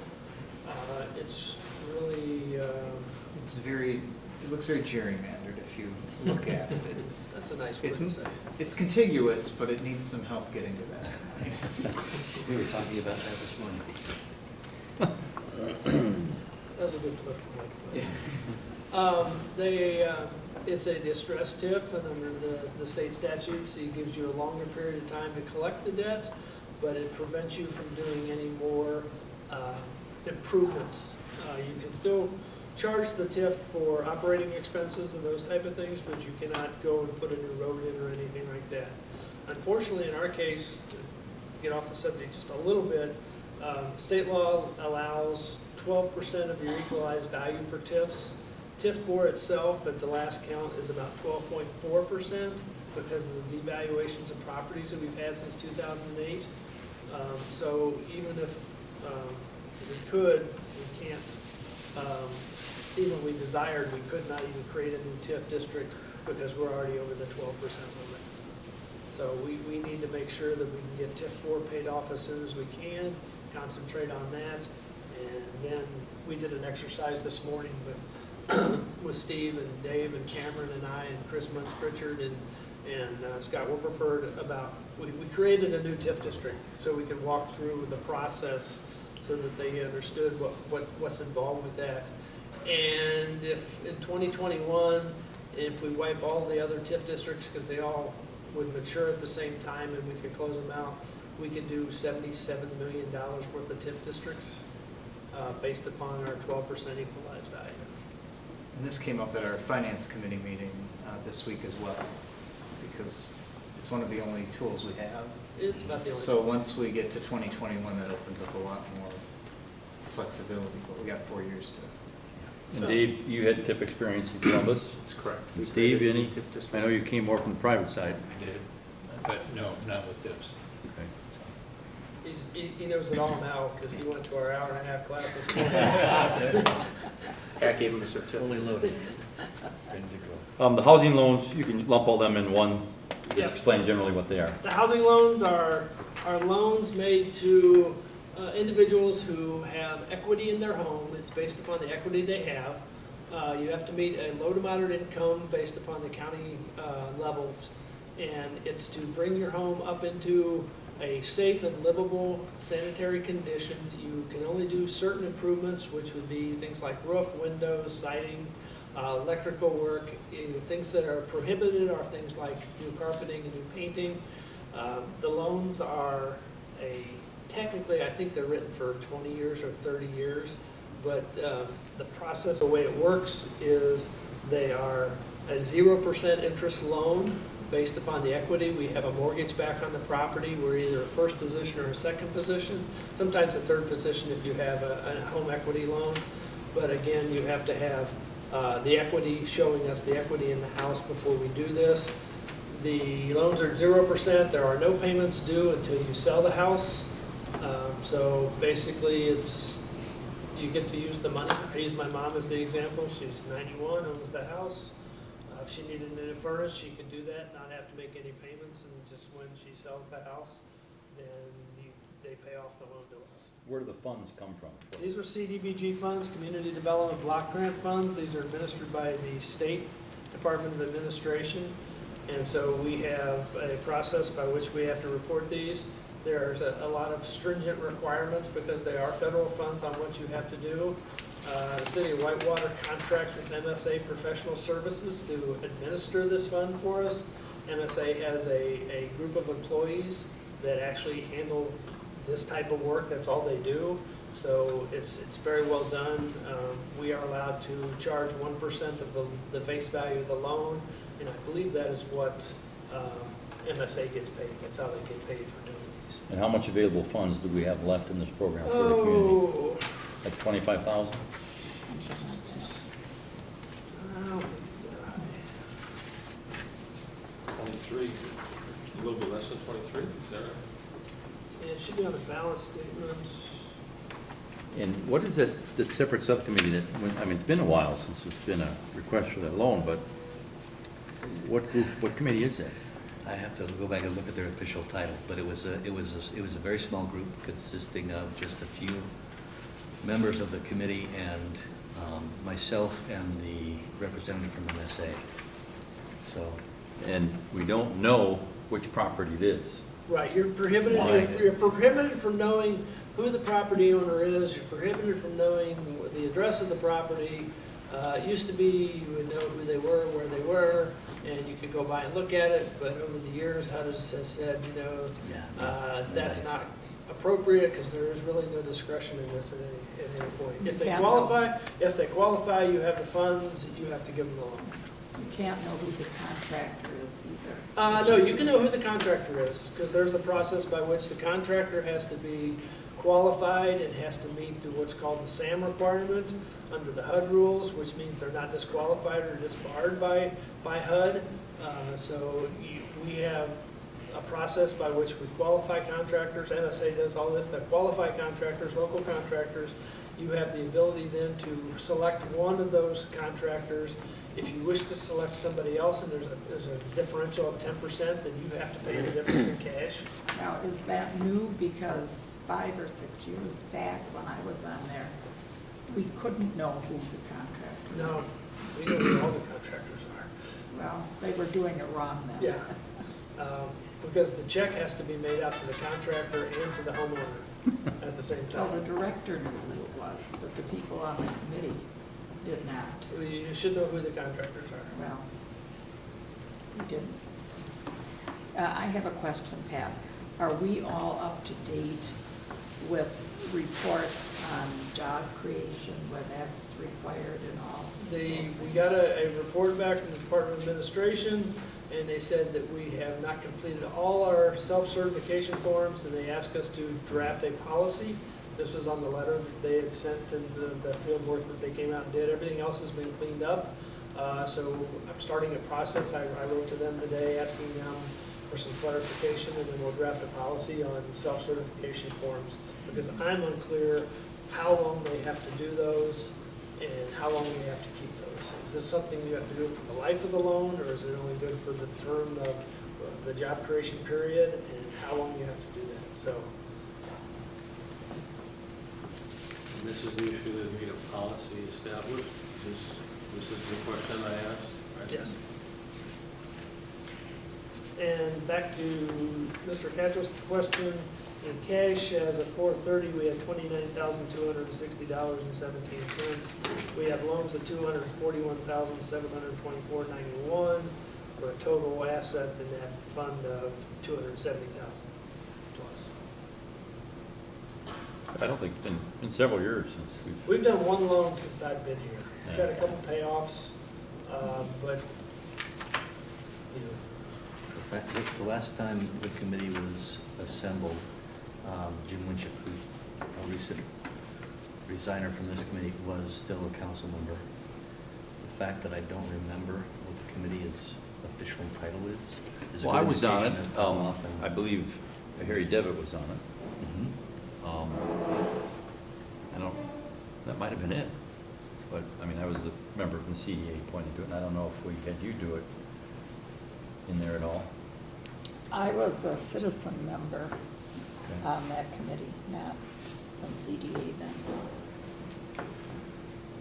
It's really... it looks very gerrymandered if you look at it. That's a nice word to say. It's contiguous, but it needs some help getting to that. We were talking about that this morning. That was a good clip. It's a distress tip, and under the state statutes, it gives you a longer period of time to collect the debt, but it prevents you from doing any more improvements. You can still charge the TIF for operating expenses and those type of things, but you cannot go and put a new road in or anything like that. Unfortunately, in our case, to get off the subject just a little bit, state law allows 12% of your equalized value for TIFs. TIF 4 itself, at the last count, is about 12.4% because of the devaluations of properties that we've had since 2008. So even if we could, we can't, even if we desired, we could not even create a new TIF district because we're already over the 12% limit. So we need to make sure that we can get TIF 4 paid off as soon as we can, concentrate on that. And then we did an exercise this morning with Steve and Dave and Cameron and I and Chris Muntz-Pritchard and Scott Wipperford about, we created a new TIF district so we could walk through the process so that they understood what's involved with that. And if in 2021, if we wipe all the other TIF districts, because they all would mature at the same time and we could close them out, we could do $77 million worth of TIF districts based upon our 12% equalized value. And this came up at our finance committee meeting this week as well, because it's one of the only tools we have. It's about the only. So once we get to 2021, that opens up a lot more flexibility, but we got 4 years to. And Dave, you had TIF experience in Columbus? That's correct. And Steve, We created a any? new TIF district. I know you came more from the private side. I did, but no, not with tips. Okay. He knows it all now because he went to our hour-and-a-half class this morning. Pat gave him a certificate. Fully loaded. Ready to go. The housing loans, you can lump all them in one, Yep. just explain generally what they are. The housing loans are loans made to individuals who have equity in their home. It's based upon the equity they have. You have to meet a low to moderate income based upon the county levels. And it's to bring your home up into a safe and livable sanitary condition. You can only do certain improvements, which would be things like roof, windows, siding, electrical work. Things that are prohibited are things like new carpeting and new painting. The loans are technically, I think they're written for 20 years or 30 years, but the process, the way it works is they are a 0% interest loan based upon the equity. We have a mortgage back on the property. We're either a first position or a second position, sometimes a third position if you have a home equity loan. But again, you have to have the equity, showing us the equity in the house before we do this. The loans are 0%. There are no payments due until you sell the house. So basically, you get to use the money. I use my mom as the example. She's 91, owns the house. If she needed a new furnace, she could do that, not have to make any payments, and just when she sells the house, then they pay off the loan to us. Where do the funds come from? These are CDBG funds, Community Development Block Grant funds. These are administered by the State Department of Administration. And so we have a process by which we have to report these. There's a lot of stringent requirements because they are federal funds on what you have to do. The City of Whitewater contracts with MSA Professional Services to administer this fund for us. MSA has a group of employees that actually handle this type of work. That's all they do. So it's very well done. We are allowed to charge 1% of the face value of the loan, and I believe that is what MSA gets paid. That's how they get paid for doing these. And how much available funds do we have left in this program for the community? Like 25,000? I don't think it's that high. 23, a little bit less than 23, is that right? Yeah, it should be on the balance statement. And what is that separate subcommittee that, I mean, it's been a while since there's been a request for that loan, but what group, what committee is that? I have to go back and look at their official title, but it was a very small group consisting of just a few members of the committee and myself and the representative from MSA. So, And we don't know which property it is. Right, you're prohibited Why? from knowing who the property owner is, you're prohibited from knowing the address of the property. It used to be you would know who they were, where they were, and you could go by and look at it, but over the years, HUD has said, that's not appropriate, because there is really no discretion in this at any point. If they qualify, you have the funds, you have to give them the loan. You can't know who the contractor is either. No, you can know who the contractor is, because there's a process by which the contractor has to be qualified and has to meet what's called the SAM requirement under the HUD rules, which means they're not disqualified or disbarred by HUD. We have a process by which we qualify contractors. NSA does all this, that qualify contractors, local contractors. You have the ability then to select one of those contractors. If you wish to select somebody else and there's a differential of 10%, then you have to pay the difference in cash. Now, is that new? Because 5 or 6 years back when I was on there, we couldn't know who the contractor was. No, we know who all the contractors are. Well, they were doing it wrong then. Yeah. Because the check has to be made out to the contractor and to the homeowner at the same Well, the time. director knew who it was, but the people on the committee did not. You should know who the contractors are. Well, you didn't. I have a question, Pat. Are we all up to date with reports on job creation, where that's required and all? We got a report back from the Department of Administration, and they said that we have not completed all our self-certification forms, and they asked us to draft a policy. This was on the letter that they had sent and the field work that they came out and did. Everything else has been cleaned up. So I'm starting a process. I wrote to them today asking them for some clarification, and then we'll draft a policy on self-certification forms, because I'm unclear how long they have to do those and how long we have to keep those. Is this something you have to do for the life of the loan, or is it only good for the term of the job creation period, and how long you have to do that? So, And this is the issue that we need a policy established. This is the question I asked, right? yes. And back to Mr. Catro's question, in cash, as of 4/30, we had $29,260.17. We have loans of $241,724.91, for a total asset in that fund of $270,000 plus. I don't think it's been several years since We've done one loan since I've been here. We've had a couple payoffs, but, In fact, the last time the committee was assembled, Jim Winship, who's a recent resigner from this committee, was still a council member. The fact that I don't remember what the committee's official title is a Well, good I was on it. indication of how often. I believe Harry Devitt was on it. Mhm. That might have been it. But, I mean, I was the member from the CDA appointed to it, and I don't know if we had you do it in there at all. I was a citizen member Okay. on that committee, not from CDA then.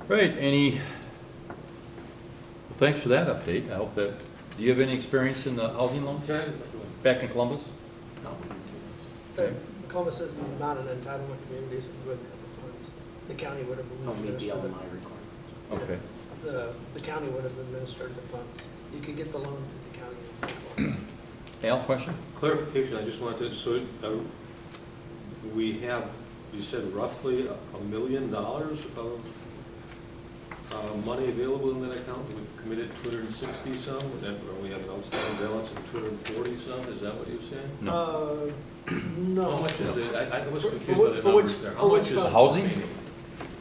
Right, well, thanks for that update. I hope that, do you have any experience in the housing loans Can I? back in Columbus? No. Columbus is not an entitlement community, so we wouldn't have the funds. The county would have Don't meet the administered LMI requirements. Okay. the county would have administered the funds. You could get the loan through the county. Al, question? Clarification, I just wanted, so we have, you said roughly $1 million of money available in that account? We've committed 260 some, and then we have an outstanding balance of 240 some, is that what you're saying? No. No. How much is it? I was For- confused for by the which- numbers there. for How much which is fund? Housing? remaining?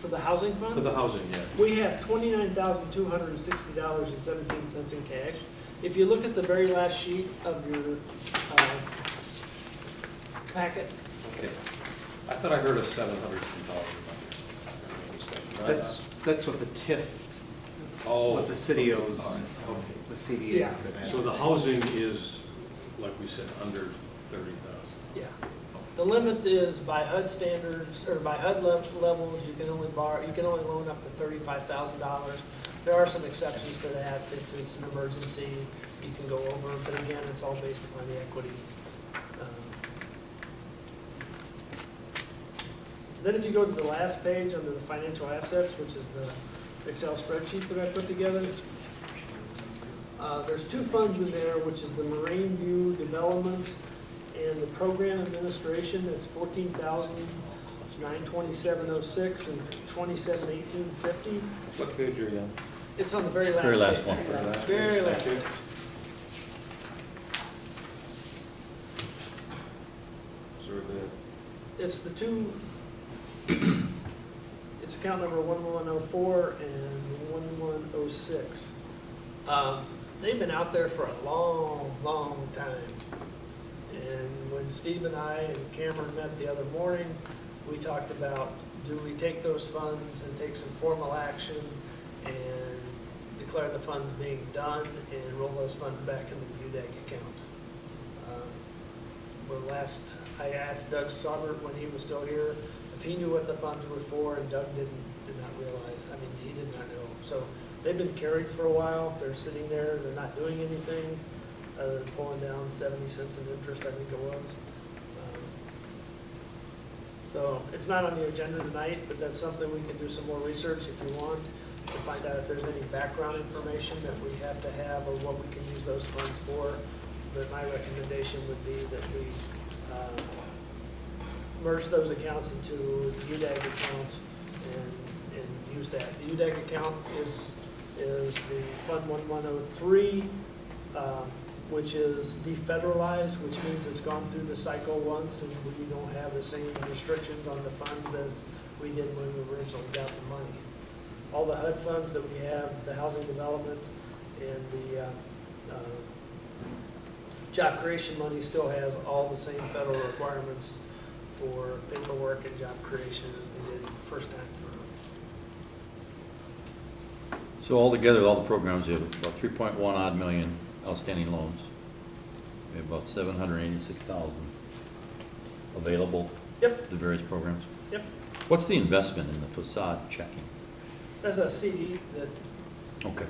For the housing fund? For the housing, yeah. We have $29,260.17 in cash. If you look at the very last sheet of your packet, Okay. I thought I heard a $700,000. That's what the TIF, Oh. what the city owes, All right, the CDA Yeah. for that. okay. So the housing is, like we said, under 30,000. yeah. The limit is by HUD standards, or by HUD levels, you can only loan up to $35,000. There are some exceptions to that. If it's an emergency, you can go over, but again, it's all based upon the equity. Then if you go to the last page under the financial assets, which is the Excel spreadsheet that I put together, there's two funds in there, which is the Marine View Development and the Program Administration. That's $14,927.06 and $27,1850. What page are you on? It's on the very last Very last page. one. Very last. Thank you. So It's the two, it's account number 1104 and 1106. They've been out there for a long, long time. And when Steve and I and Cameron met the other morning, we talked about, do we take those funds and take some formal action and declare the funds being done and roll those funds back into the UDAG account? I asked Doug Saubert when he was still here if he knew what the funds were for, and Doug did not realize. I mean, he did not know. So they've been carried for a while. They're sitting there. They're not doing anything other than pulling down 70 cents in interest, I think it was. So it's not on the agenda tonight, but that's something we can do some more research if you want to find out if there's any background information that we have to have or what we can use those funds for. But my recommendation would be that we merge those accounts into the UDAG account and use that. The UDAG account is the Fund 1103, which is defederalized, which means it's gone through the cycle once and we don't have the same restrictions on the funds as we did when we originally got the money. All the HUD funds that we have, the housing development and the job creation money still has all the same federal requirements for paperwork and job creation as they did the first time through. So altogether, all the programs, you have about 3.1 odd million outstanding loans. We have about 786,000 available. Yep. The various programs. Yep. What's the investment in the facade checking? That's a CD that, Okay.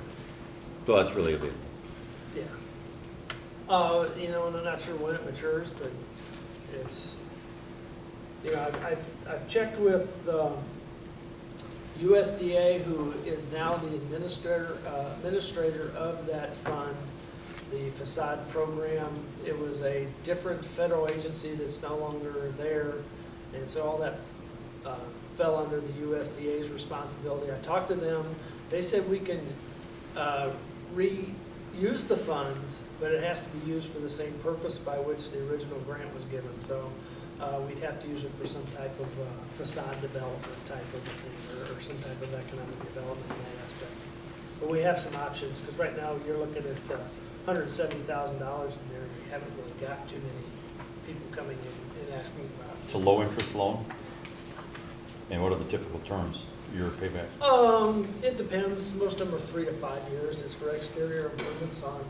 So that's really available. yeah. And I'm not sure when it matures, but it's, I've checked with USDA, who is now the administrator of that fund, the facade program. It was a different federal agency that's no longer there, and so all that fell under the USDA's responsibility. I talked to them. They said we can reuse the funds, but it has to be used for the same purpose by which the original grant was given. So we'd have to use it for some type of facade development type of a thing, or some type of economic development in that aspect. But we have some options, because right now you're looking at $170,000 in there, and we haven't really got too many people coming in and asking about it. It's a low-interest loan? And what are the typical terms, your payback? It depends. Most of them are 3 to 5 years. It's for exterior improvements on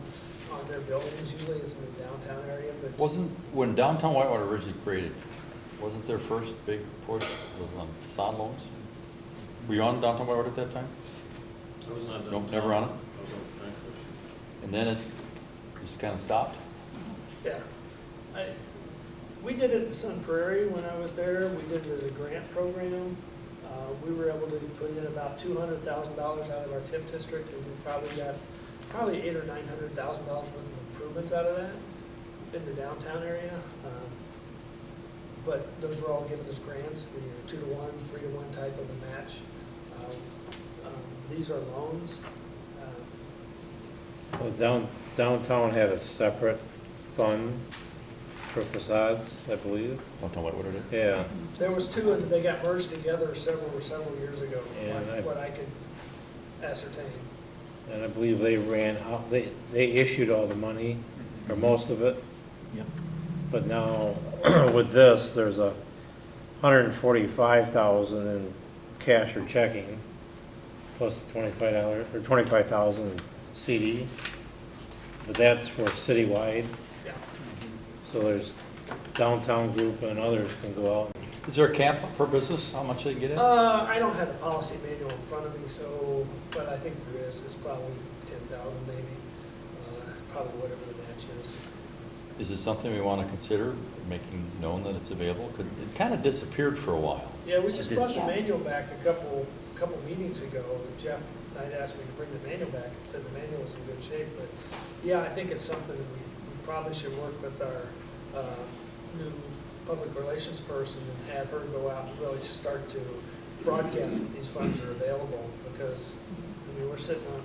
their buildings. Usually it's in the downtown area, but. When downtown Whitewater originally created, wasn't their first big push was on facade loans? Were you on downtown Whitewater at that time? I was not Nope, never on it? I was on Frankfurt. And then it just kind of stopped? Yeah. We did it in Sun Prairie when I was there. We did it as a grant program. We were able to put in about $200,000 out of our TIF district, and we probably got $800,000 or $900,000 worth of improvements out of that in the downtown area. But those were all given as grants, the 2-to-1, 3-to-1 type of a match. These are loans. Well, downtown had a separate fund for facades, I believe. Downtown Whitewater did? Yeah, There was two, and they got merged together several years ago, And what I could ascertain. and I believe they ran out, they issued all the money, or most of it. Yep. But now, with this, there's $145,000 in cash or checking, plus $25 or $25,000 CD. But that's for citywide, Yeah. so there's downtown group and others can go out. Is there a cap per business, how much they get in? I don't have the policy manual in front of me, but I think there is. It's probably 10,000 maybe, probably whatever the match is. Is it something we want to consider, making known that it's available? It kind of disappeared for a while. Yeah, we just Did- brought the Yeah. manual back a couple meetings ago. Jeff Knight asked me to bring the manual back and said the manual was in good shape. But yeah, I think it's something that we probably should work with our new public relations person and have her go out and really start to broadcast that these funds are available, because, I mean, we're sitting on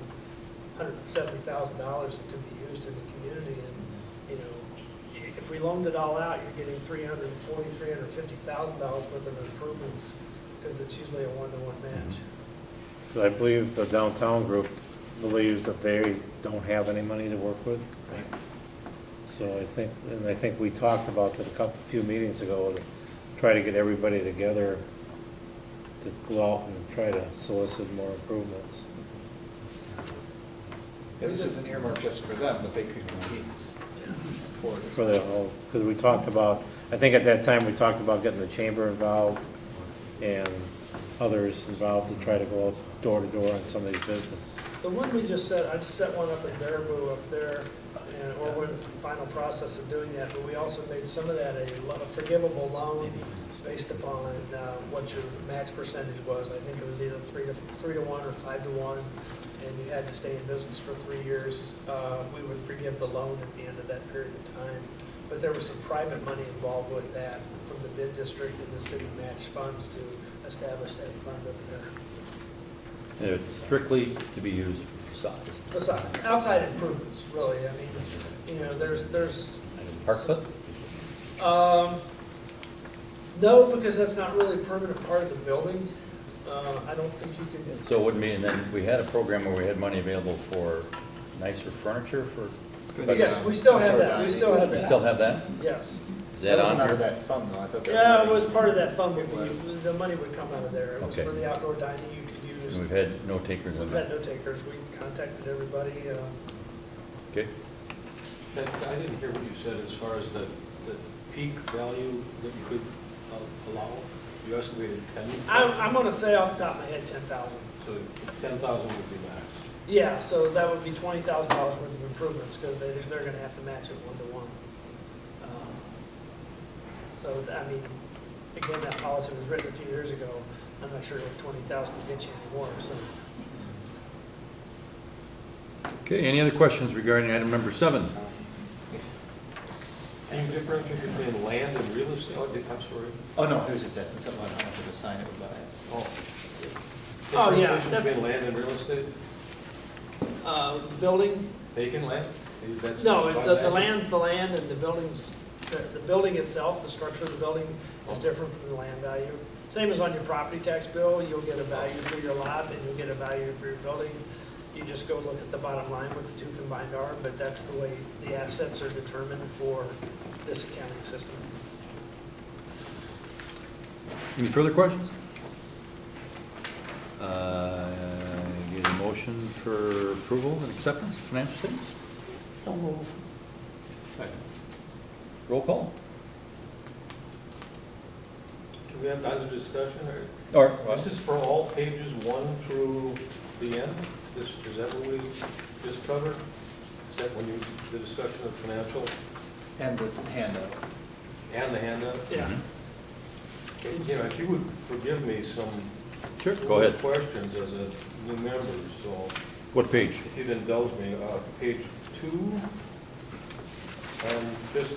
$170,000 that could be used in the community, and, you know, if we loaned it all out, you're getting $350,000 worth of improvements, because it's usually a one-to-one match. So I believe the downtown group believes that they don't have any money to work with. So I think we talked about that a few meetings ago, to try to get everybody together to go out and try to solicit more improvements. Yeah, this isn't earmarked just for them, but they could compete for it. For the whole, because we talked about, I think at that time, we talked about getting the chamber involved and others involved to try to go door to door on some of these businesses. The one we just set, I just set one up in Baraboo up there, and we're in the final process of doing that, but we also made some of that a forgivable loan based upon what your match percentage was. I think it was either 3-to-1 or 5-to-1, and you had to stay in business for 3 years. We would forgive the loan at the end of that period of time. But there was some private money involved with that from the bid district and the city match funds to establish that fund over there. And it's strictly to be used for facades. Besides, outside improvements, really, I mean, you know, there's, Park foot? no, because that's not really a permanent part of the building. I don't think you can, So it wouldn't be, and then we had a program where we had money available for nicer furniture for, yes, we still have that, we still have we that. still have that? Yes. Is that wasn't on out of here? that fund, though. I thought that Yeah, it was. was part of that fund, but It was. the money would come out of there. It was Okay. for the outdoor dining you could use. And we've had no takers on We've had that. no takers. We contacted everybody. Okay. That- I didn't hear what you said as far as the peak value that you could allow. You estimated 10? I'm gonna say off the top of my head, 10,000. So 10,000 would be max. Yeah, so that would be $20,000 worth of improvements, because they're gonna have to match it 1-to-1. So, I mean, again, that policy was written a few years ago. I'm not sure if 20,000 will get you anymore, so. Okay, any other questions regarding item number 7? Can you differentiate between land and real estate? Oh, I'm sorry. Oh, no, it was just asking something about how much of a sign it would buy us. Oh. Oh, yeah, Differentiation that's- between land and real estate? Building, Vacant land? That's- no, buy the that? land's the land, and the building's, the building itself, the structure of the building is different from the land value. Same as on your property tax bill, you'll get a value for your lot, and you'll get a value for your building. You just go look at the bottom line what the two combined are, but that's the way the assets are determined for this accounting system. Any further questions? Get a motion for approval and acceptance of financial statements? So move. Roll call? Do we have other discussion, Or, this is for all pages 1 through the end? Is that what we just covered? Is that when you, the discussion of financial And this handout. and the handout? Yeah. You know, if you would forgive me some sure, go ahead. questions as a new member, so What page? if you'd indulge me, page 2, I'm just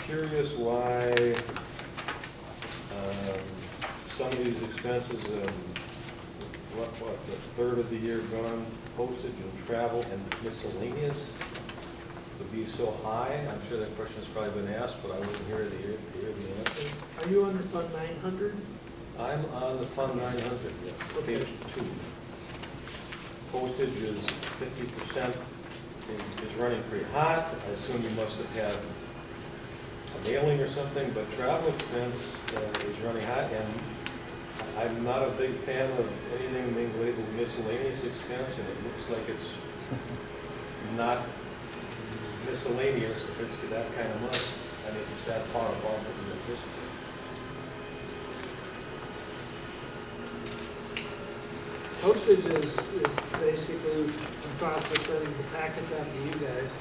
curious why some of these expenses, the third of the year gone, postage and travel and miscellaneous would be so high. I'm sure that question's probably been asked, but I wasn't here to hear the answer. Are you under Fund 900? I'm on the Fund 900, yes, page 2. Postage is 50%, is running pretty hot. I assume you must have had a mailing or something, but travel expense is running hot, and I'm not a big fan of anything being labeled miscellaneous expense, and it looks like it's not miscellaneous if it's that kind of money. I mean, it's that far above what we anticipate. Postage is basically the cost of sending the packets out to you guys.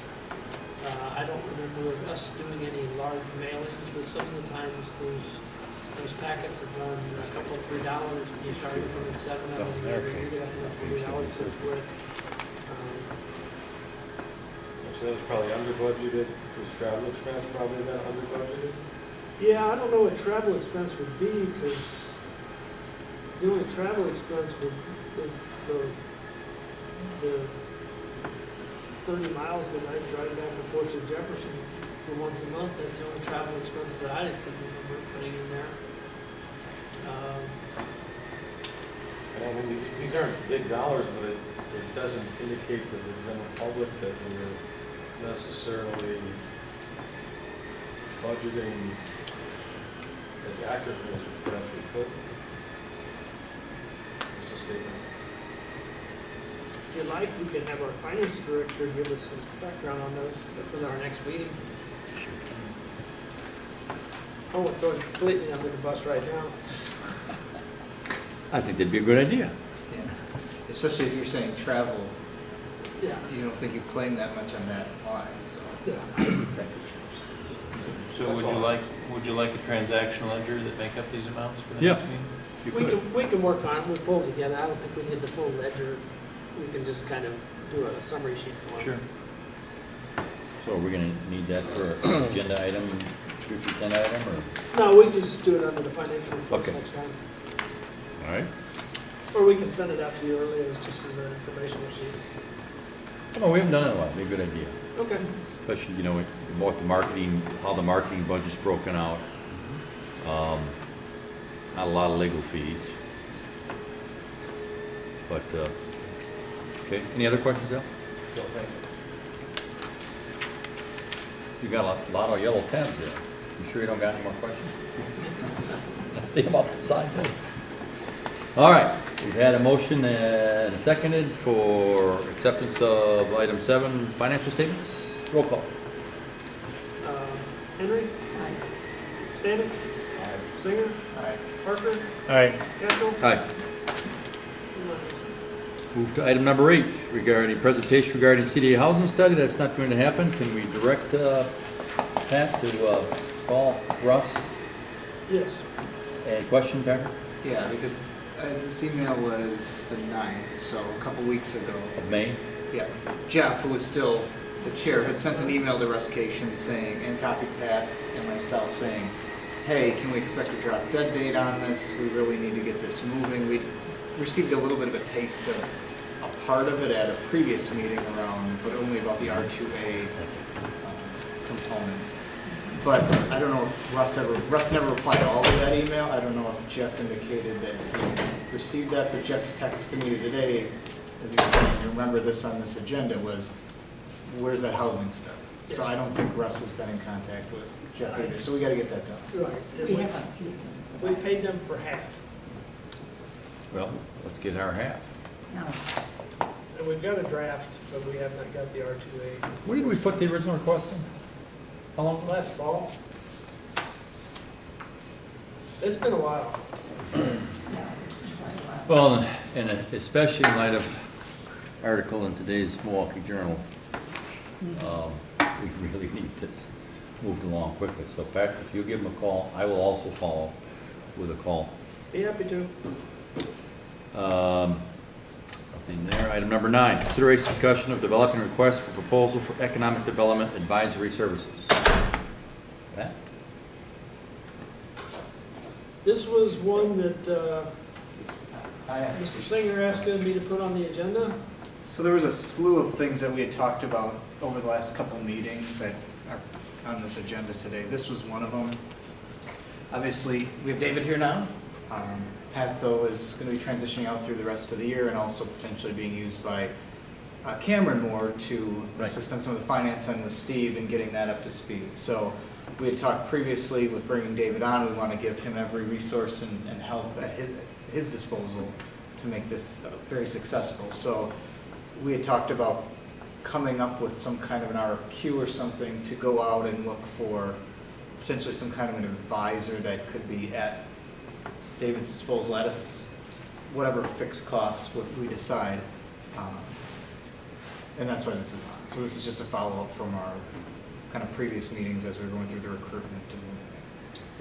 I don't remember us doing any large mailings, but some of the times there's those packets are done, a couple, $3, you start from at 7 of them, you get up to $3 worth. So that was probably under budgeted, was travel expense probably that under budgeted? Yeah, I don't know what travel expense would be, because the only travel expense is the 30 miles that I drive back and forth to Jefferson for once a month. That's the only travel expense that I can remember putting in there. I mean, these aren't big dollars, but it doesn't indicate to the general public that we're necessarily budgeting as accurately as we perhaps we could. Just a statement. If you like, we can have our finance director give us some background on those for our next meeting. I won't throw it completely under the bus right now. I think that'd be a good idea. Yeah. Especially if you're saying travel, Yeah. you don't think you claim that much on that line, so. Yeah. That could change. So would you like a transaction ledger that make up these amounts for the Yeah. next meeting? You We could. can work on it, we'll pull it together. I don't think we need the full ledger. We can just kind of do a summary sheet for it. Sure. So are we gonna need that for an agenda item, future agenda item, or? No, we can just do it under the financial reports Okay. next time. All right. Or we can send it out to you early as just as an informational sheet. No, we haven't done it in a while. It'd be a good idea. Okay. Especially, you know, about the marketing, how the marketing budget's broken out. Not a lot of legal fees. But, okay, any other questions, Bill? No, thank you. You got a lot of yellow tabs there. You sure you don't got any more questions? See them up the side there. All right, we've had a motion and seconded for acceptance of item 7, financial statements. Roll call. Henry? Stanek? Singer? Parker? Aye. Ketchel? Aye. Move to item number 8, regarding presentation regarding CDA housing study. That's not going to happen. Can we direct Pat to call Russ? Yes. Any question, Patrick? Yeah, because this email was the 9th, so a couple weeks ago. Of May? Yeah, Jeff, who was still the chair, had sent an email to Rustication saying, and copied Pat and myself saying, hey, can we expect a drop dead date on this? We really need to get this moving. We received a little bit of a taste of a part of it at a previous meeting around, but only about the R2A component. But I don't know if Russ never replied to all of that email. I don't know if Jeff indicated that he received that, but Jeff's text to me today, as he was saying, you remember this on this agenda, was, where's that housing stuff? So I don't think Russ has been in contact with Jeff either, so we gotta get that done. Right. And We haven't paid them for We that. paid them for half. Well, let's get our half. No. And we've got a draft, but we have not got the R2A. Where did we put the original request in? How long? Last fall. It's been a while. Yeah, it's quite a while. Well, and especially in light of article in today's Milwaukee Journal, we really need this moved along quickly. So Patrick, if you give him a call, I will also follow with a call. Be happy to. Nothing there. Item number 9, consideration discussion of developing request for proposal for economic development advisory services. Pat? This was one that I asked Mr. Singer asked me to put on the agenda. So there was a slew of things that we had talked about over the last couple meetings that are on this agenda today. This was one of them. Obviously, we have David here now. Pat, though, is going to be transitioning out through the rest of the year and also potentially being used by Cameron more to assist on some of the finance end with Steve and getting that up to speed. So we had talked previously with bringing David on. We want to give him every resource and help at his disposal to make this very successful. So we had talked about coming up with some kind of an RFQ or something to go out and look for potentially some kind of an advisor that could be at David's disposal at whatever fixed costs we decide. And that's why this is on. So this is just a follow-up from our kind of previous meetings as we were going through the recruitment.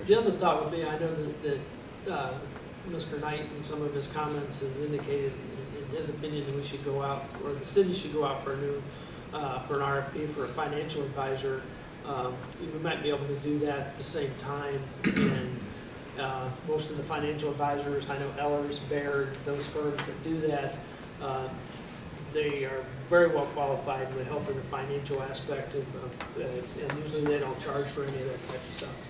The other thought would be, I know that Mr. Knight in some of his comments has indicated in his opinion that we should go out, or the city should go out for a new, for an RFP for a financial advisor. We might be able to do that at the same time, and most of the financial advisors, I know Ellers, Baird, those firms that do that, they are very well qualified with helping the financial aspect of, and usually they don't charge for any of that type of stuff.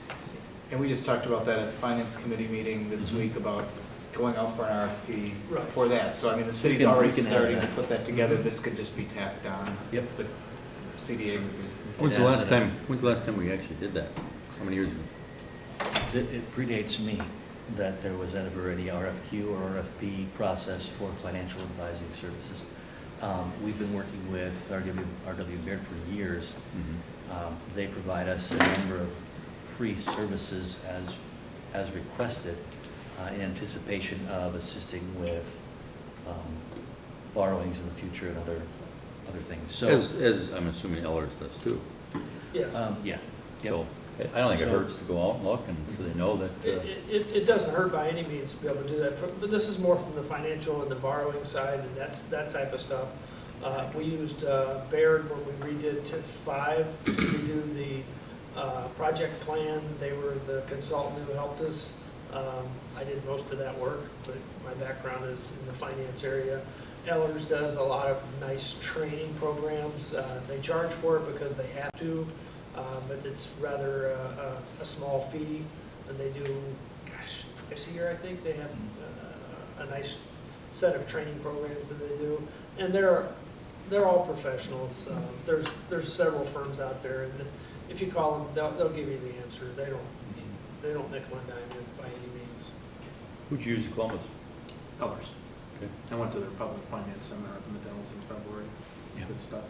And we just talked about that at the finance committee meeting this week about going out for an RFP Right. for that. So I mean, the city's We already can add starting to that. put that together. This could just be tacked on. Yep. The CDA would be. When's the last time we actually did that? How many years ago? It predates me that there was ever any RFQ or RFP process for financial advising services. We've been working with RW Baird for years. They provide us a number of free services as requested in anticipation of assisting with borrowings in the future and other things. So, As I'm assuming Ellers does too. Yes. yeah. Yep. So I don't think it So- hurts to go out and look and so they know that. It doesn't hurt by any means to be able to do that, but this is more from the financial and the borrowing side, and that's that type of stuff. We used Baird when we redid TIF 5 to redo the project plan. They were the consultant who helped us. I did most of that work, but my background is in the finance area. Ellers does a lot of nice training programs. They charge for it because they have to, but it's rather a small fee. And they do, gosh, twice a year, I think. They have a nice set of training programs that they do. And they're all professionals. There's several firms out there, and if you call them, they'll give you the answer. They don't nickel and dime you by any means. Who'd you use in Columbus? Ellers. Okay. I went to their public finance seminar up in the Dells in February. Yeah. Good stuff.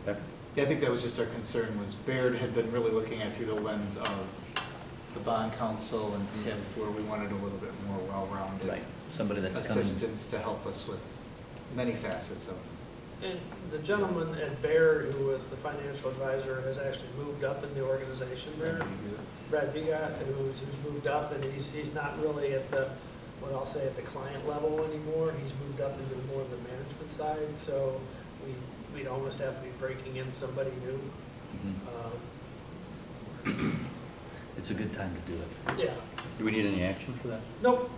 Becker? Yeah, I think that was just our concern, was Baird had been really looking at through the lens of the bond council and TIF, where we wanted a little bit more well-rounded Right, somebody that's coming. assistance to help us with many facets of. And the gentleman at Baird, who was the financial advisor, has actually moved up in the organization there. Brad Bigot, who's moved up, and he's not really at the, what I'll say, at the client level anymore. He's moved up into more of the management side, so we'd almost have to be breaking in somebody new. Mhm. It's a good time to do it. Yeah. Do we need any action for that? Nope,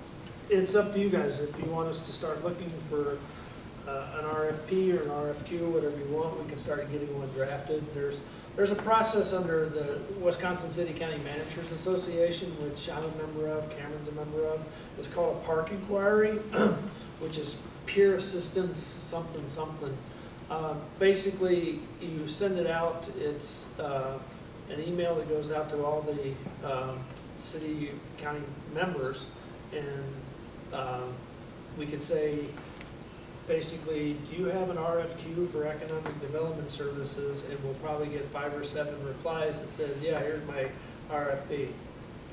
it's up to you guys. If you want us to start looking for an RFP or an RFQ, whatever you want, we can start getting one drafted. There's a process under the Wisconsin City County Managers Association, which I'm a member of, Cameron's a member of. It's called a park inquiry, which is peer assistance, something. Basically, you send it out. It's an email that goes out to all the city, county members, and we could say, basically, do you have an RFQ for economic development services? And we'll probably get 5 or 7 replies that says, yeah, here's my RFP.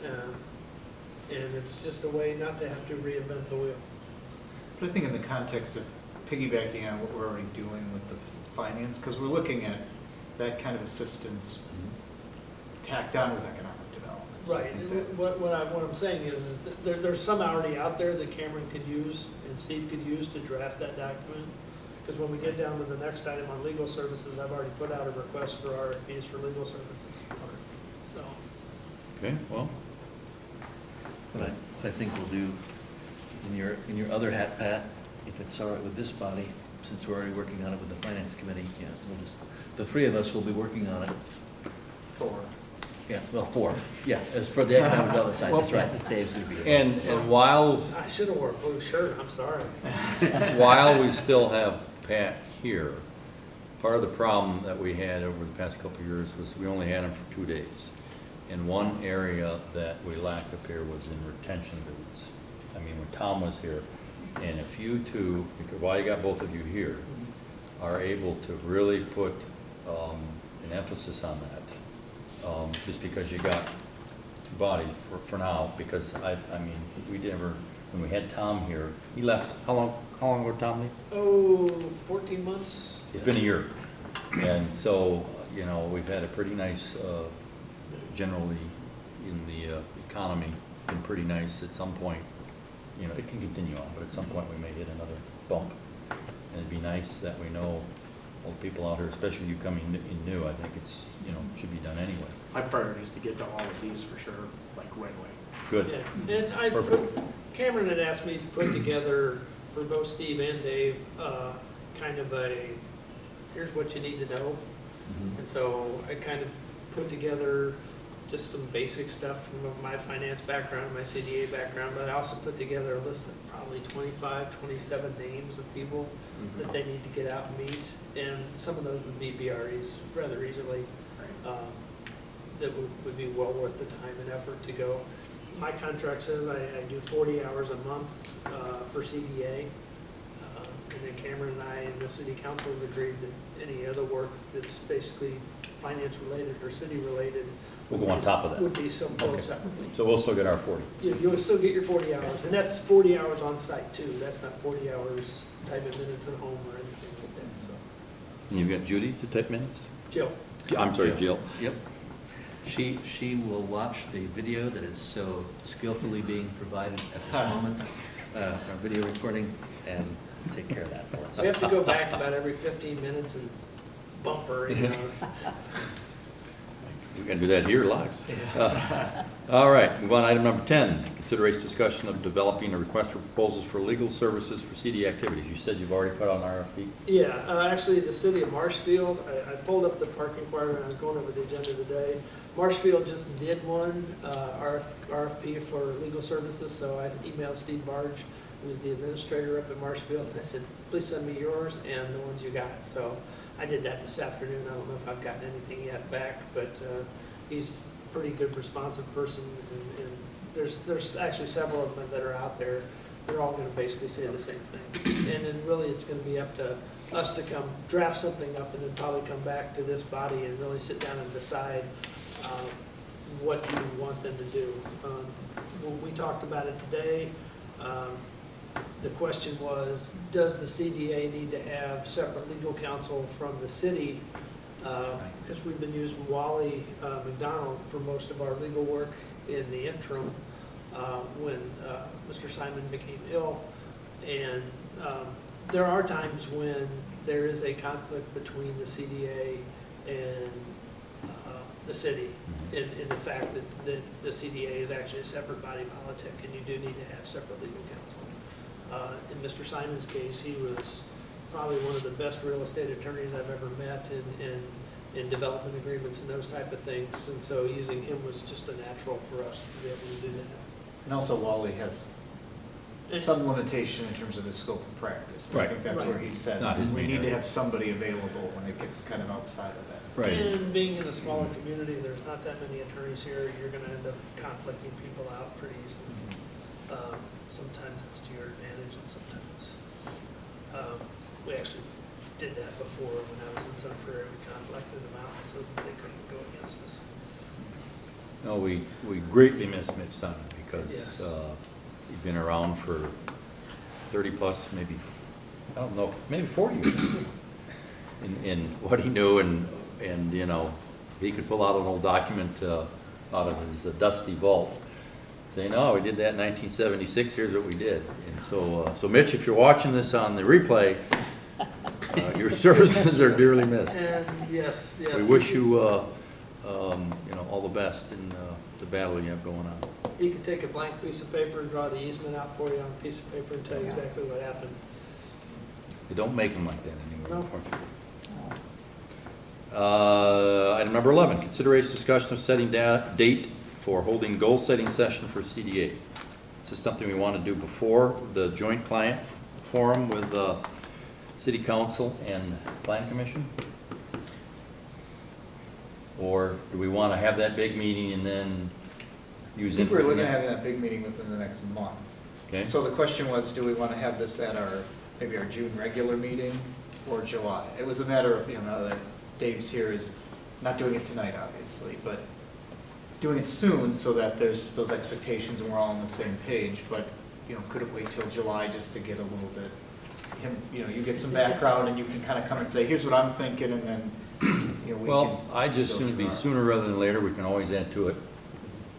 And it's just a way not to have to reinvent the wheel. But I think in the context of piggybacking on what we're already doing with the finance, because we're looking at that kind of assistance tacked on with economic development. So I Right, think that- what I'm saying is that there's some already out there that Cameron could use and Steve could use to draft that document. Because when we get down to the next item on legal services, I've already put out a request for RFPs for legal services. So, Okay, well, What I think we'll do, in your other hat, Pat, if it's all right with this body, since we're already working on it with the finance committee, yeah, the 3 of us will be working on it. For, Yeah, well, 4, yeah, as for the economic development side, that's right, Dave's gonna be here. and while, I should have worn a blue shirt, I'm sorry. while we still have Pat here, part of the problem that we had over the past couple of years was we only had him for 2 days. And one area that we lacked up here was in retention duties. I mean, when Tom was here, and if you two, because while you got both of you here, are able to really put an emphasis on that, just because you got 2 bodies for now, because I mean, we never, when we had Tom here, he left, how long ago Tom leave? Oh, 14 months? It's been a year. And so, you know, we've had a pretty nice generally in the economy been pretty nice. At some point, you know, it can continue on, but at some point we may hit another bump. And it'd be nice that we know all the people out here, especially you coming in new, I think it's, you know, should be done anyway. My priority is to get to all of these for sure, like right away. Good. Yeah, and Perfect. Cameron had asked me to put together, for both Steve and Dave, kind of here's what you need to know. And so I kind of put together just some basic stuff from my finance background, my CDA background, but I also put together a list of probably 25, 27 names of people that they need to get out and meet. And some of those would be BREs rather easily. That would be well worth the time and effort to go. My contract says I do 40 hours a month for CDA. And then Cameron and I and the city council has agreed that any other work that's basically finance related or city related. We'll go on top of that. Would be so Okay. billed separately. So we'll still get our 40. You'll still get your 40 hours, and that's 40 hours on site too. That's not 40 hours type of minutes at home or anything like that, so. And you've got Judy to take minutes? Jill, I'm sorry, Jill. Yep. She will watch the video that is so skillfully being provided at this moment, our video recording, and take care of that for us. we have to go back about every 15 minutes and bumper, you know. We can do that here live. All right, move on to item number 10, consideration discussion of developing a request for proposals for legal services for CD activities. You said you've already put out an RFP? Yeah, actually, the city of Marshfield, I pulled up the parking requirement, I was going over the agenda today. Marshfield just did one, RFP for legal services, so I emailed Steve Barge, who's the administrator up at Marshfield, and I said, please send me yours and the ones you got. So I did that this afternoon. I don't know if I've gotten anything yet back, but he's a pretty good responsive person, and there's actually several of them that are out there. They're all going to basically say the same thing. And then really it's going to be up to us to come draft something up and then probably come back to this body and really sit down and decide what you want them to do. When we talked about it today, the question was, does the CDA need to have separate legal counsel from the city? Because we've been using Wally McDonald for most of our legal work in the interim when Mr. Simon became ill. And there are times when there is a conflict between the CDA and the city in the fact that the CDA is actually a separate body politic, and you do need to have separate legal counsel. In Mr. Simon's case, he was probably one of the best real estate attorneys I've ever met in development agreements and those type of things. And so using him was just a natural for us to be able to do that. And also Wally has some limitation in terms of his scope of practice. I Right. think that's where he said, Not his we main need to area. have somebody available when it gets kind of outside of that. And being in a smaller community, there's not that many attorneys here. You're going to end up conflicting people out pretty easily. Sometimes it's to your advantage, and sometimes we actually did that before when I was in Sun Prairie. We conflicted them out so that they couldn't go against us. No, we greatly miss Mitch Simon because Yes. he'd been around for 30 plus, maybe, I don't know, maybe 40 years in what he knew, and you know, he could pull out an old document out of his dusty vault saying, oh, we did that in 1976, here's what we did. And so Mitch, if you're watching this on the replay, your services are dearly missed. And yes. We wish you, all the best in the battle you have going on. He could take a blank piece of paper and draw the easement out for you on a piece of paper and tell you exactly what happened. They don't make them like that anymore, No. unfortunately. Oh. Item number 11, consideration discussion of setting date for holding goal-setting session for CDA. This is something we want to do before the joint client forum with City Council and Plan Commission? Or do we want to have that big meeting and then use I think we're looking at information? having that big meeting within the next month. Okay. So the question was, do we want to have this at maybe our June regular meeting or July? It was a matter of, now that Dave's here, is not doing it tonight, obviously, but doing it soon so that there's those expectations and we're all on the same page. But, could it wait till July just to get a little bit, you get some background and you can kind of come and say, here's what I'm thinking, and then you know, we Well, can I just go soon through be our- sooner rather than later, we can always add to it.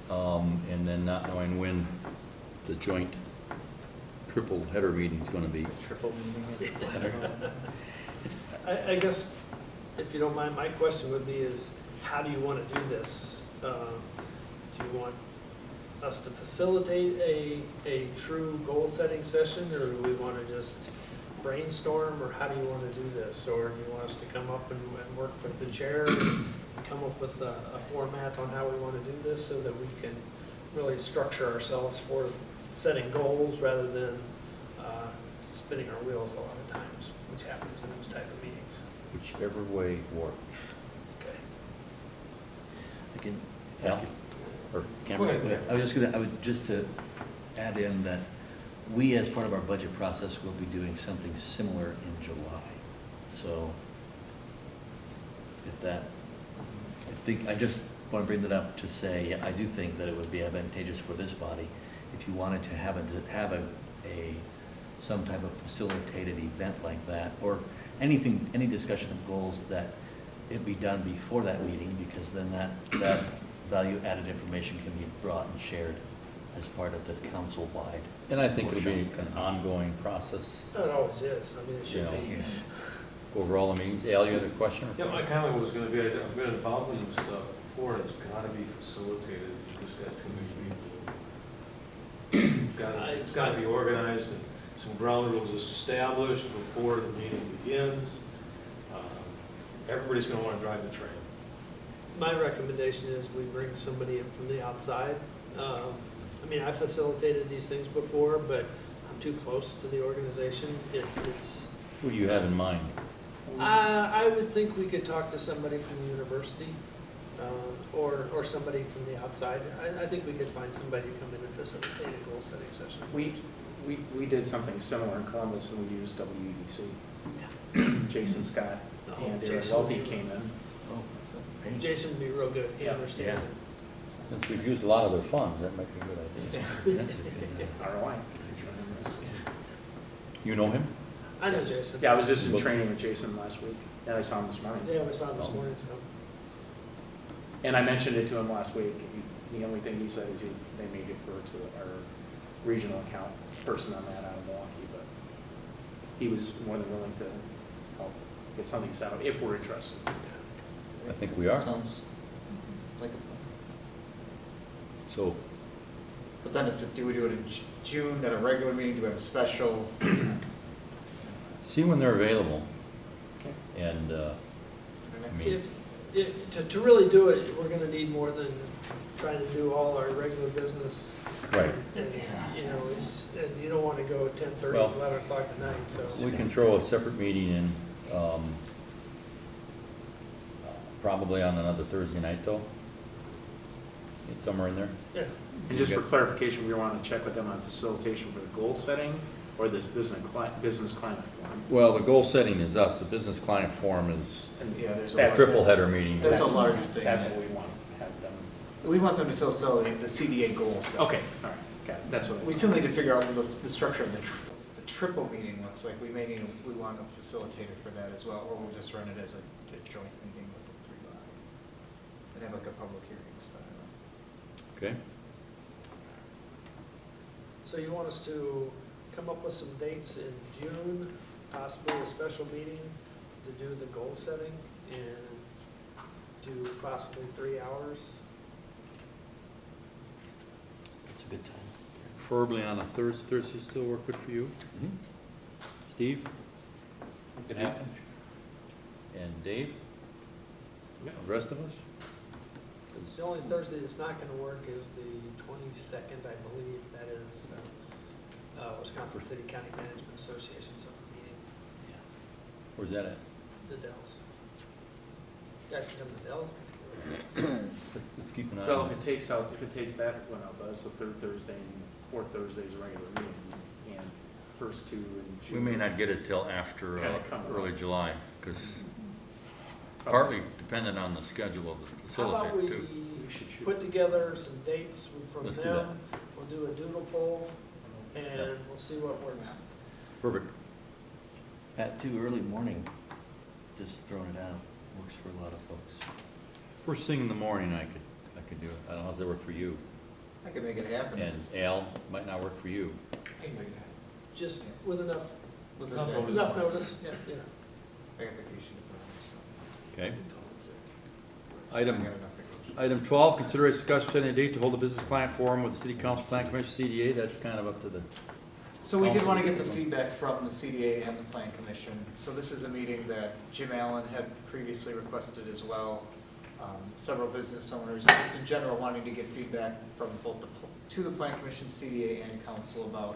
And then not knowing when the joint triple header meeting's gonna be. Triple meeting. I guess, if you don't mind, my question would be is, how do you want to do this? Do you want us to facilitate a true goal-setting session, or do we want to just brainstorm, or how do you want to do this? Or do you want us to come up and work with the chair and come up with a format on how we want to do this so that we can really structure ourselves for setting goals rather than spinning our wheels a lot of times, which happens in those type of meetings? Whichever way works. Okay. I can, Al? Or Cameron? I would just to add in that we, as part of our budget process, will be doing something similar in July. So if that, I just want to bring that up to say, I do think that it would be advantageous for this body if you wanted to have some type of facilitated event like that, or anything, any discussion of goals, that it be done before that meeting, because then that value-added information can be brought and shared as part of the council-wide. And I think it'll be an ongoing process, It always is. I mean, it should be. over all the meetings. Al, you had a question? Yeah, my comment was gonna be, I've been involved in this stuff before, and it's gotta be facilitated, you just got too many people. It's gotta be organized, and some ground rules established before the meeting begins. Everybody's gonna wanna drive the train. My recommendation is we bring somebody in from the outside. I mean, I facilitated these things before, but I'm too close to the organization. It's, Who do you have in mind? I would think we could talk to somebody from the university, or somebody from the outside. I think we could find somebody to come in and facilitate a goal-setting session. We did something similar in Columbus, and we used WEDC. Jason Scott Oh, and Aaron Jason. Welty came in. Oh, that's a great. Jason would be real good. He Yeah. understands it. Since we've used a lot of their funds, that might be a good idea. That's a good, ROI. You know him? I know Yes. Jason. Yeah, I was just in training with Jason last week, and I saw him this morning. Yeah, we saw him this morning, so. And I mentioned it to him last week. The only thing he said is they may defer to our regional account person on that out of Milwaukee, but he was more than willing to help get something set up if we're interested. I think we are. Sounds like a plan. So, But then do we do it in June at a regular meeting? Do we have a special? see when they're available. Okay. And, I mean, To really do it, we're gonna need more than trying to do all our regular business. right. And, you know, and you don't wanna go at 10:30, Well, 11 o'clock at night, so. We can throw a separate meeting in, probably on another Thursday night, though. It's somewhere in there. Yeah, And just for clarification, we want to check with them on facilitation for the goal setting or this business climate forum. Well, the goal setting is us, the business client forum is And yeah, there's a a triple header meeting. That's a larger thing. That's what we want to have them. We want them to facilitate the CDA goals. Okay, all right, got it. That's what I. We still need to figure out what the structure of the triple meeting looks like. We want a facilitator for that as well, or we'll just run it as a joint meeting with the three bodies. And have like a public hearing style. Okay, so you want us to come up with some dates in June, possibly a special meeting to do the goal setting and do possibly 3 hours? that's a good time. preferably on a Thursday. Thursday still work good for you? Steve? It happens. And Dave? Yeah. The rest of us? 'Cause- The only Thursday that's not gonna work is the 22nd, I believe. That is Wisconsin City County Management Association summer meeting, Where's that at? the Dells. You guys can come to the Dells. Let's keep an eye Well, on if it. it takes that one out, though, so third Thursday and fourth Thursday is a regular meeting, and first two in June. We may not get it till after Kinda come early around. July, because partly dependent on the schedule of the How about facilitator, we too. We should shoot. put together some dates from Let's do them? We'll do a doodle poll, and we'll see what works. Perfect. Pat, too, early morning, just throwing it out, Works for a lot of folks. First thing in the morning, I could do it. I don't know, how does that work for you? I could make it happen. And Al, might not work for you. Just with enough With Not the notice. enough notice, yeah. I got vacation to burn, Okay. so. Item, I got enough vacation. item 12, consideration discussion setting a date to hold a business client forum with the City Council Plan Commission, CDA. That's kind of up to the, So we did want to get the feedback from the CDA and the Plan Commission. So this is a meeting that Jim Allen had previously requested as well. Several business owners, just in general, wanting to get feedback from both to the Plan Commission, CDA, and Council about,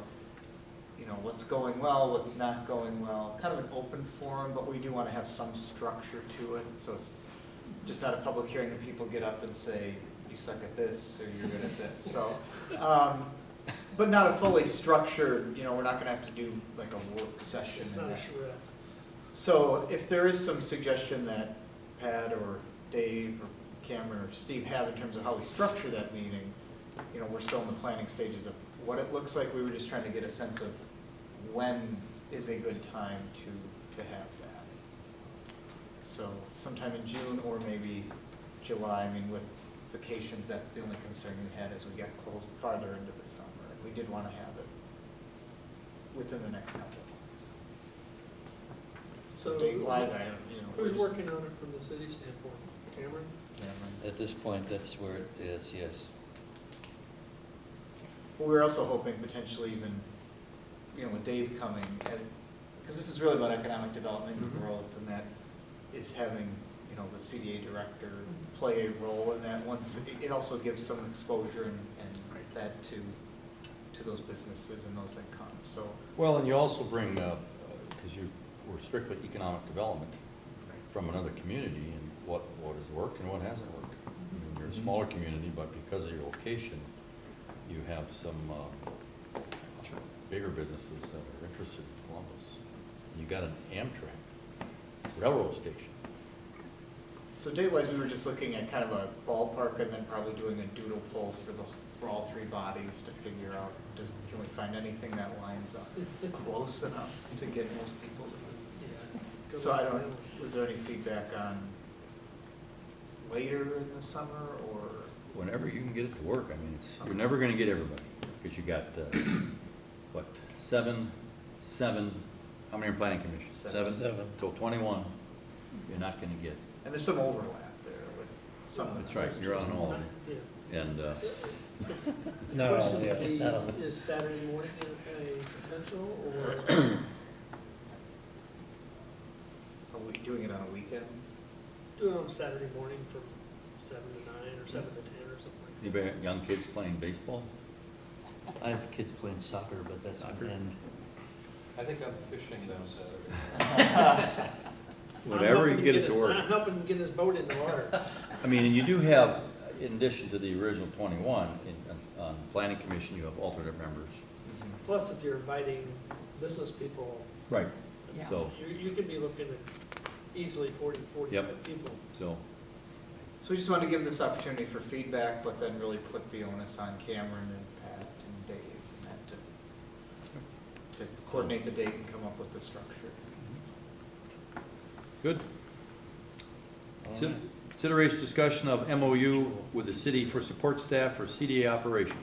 you know, what's going well, what's not going well. Kind of an open forum, but we do want to have some structure to it. So it's just not a public hearing that people get up and say, you suck at this, or you're good at this. So, but not a fully structured, you know, we're not gonna have to do like a work session. It's in not a that. charrette. So if there is some suggestion that Pat or Dave or Cameron or Steve have in terms of how we structure that meeting, you know, we're still in the planning stages of what it looks like. We were just trying to get a sense of when is a good time to have that. So sometime in June or maybe July. I mean, with vacations, that's the only concern we had as we got farther into the summer. We did want to have it within the next couple of months. So date-wise, I don't, you know. Who's working on it from the city standpoint? Cameron? At this point, that's where it is, yes. But we're also hoping potentially even, you know, with Dave coming, because this is really about economic development and growth, and that is having, you know, the CDA director play a role in that once, it also gives some exposure and that to those businesses and those that come, so. well, and you also bring, because we're strictly economic development from another community, and what has worked and what hasn't worked. I mean, you're a smaller community, but because of your location, you have some bigger businesses that are interested in Columbus. You got an Amtrak railroad station. So date-wise, we were just looking at kind of a ballpark and then probably doing a doodle poll for all three bodies to figure out, can we find anything that lines up close enough to get most people to. Yeah. So I don't, was there any feedback on later in the summer or? Whenever you can get it to work, I mean, you're never gonna get everybody, because you got, what, seven, how many are planning commission? Seven. So 21, you're not gonna get. And there's some overlap there with some of the. That's right, you're on all of them. Yeah. And, Not all, Question yeah. would be, Not all. is Saturday morning a potential, or Are we doing it on a weekend? do it on Saturday morning from 7 to 9 or 7 to 10 or something like you got young kids playing baseball? I have kids playing soccer, but that's Soccer. an end. I think I'm fishing down Saturday. Whatever, you can get it to I'm work. helping him get his boat in the water. I mean, and you do have, in addition to the original 21, on planning commission, you have alternate members. Plus, if you're inviting business people, Right. Yeah. So, you could be looking at easily 40, 45 Yep. people. so, So we just wanted to give this opportunity for feedback, but then really put the onus on Cameron and Pat and Dave and that to coordinate the date and come up with the structure. good. Consideration discussion of MOU with the city for support staff for CDA operations.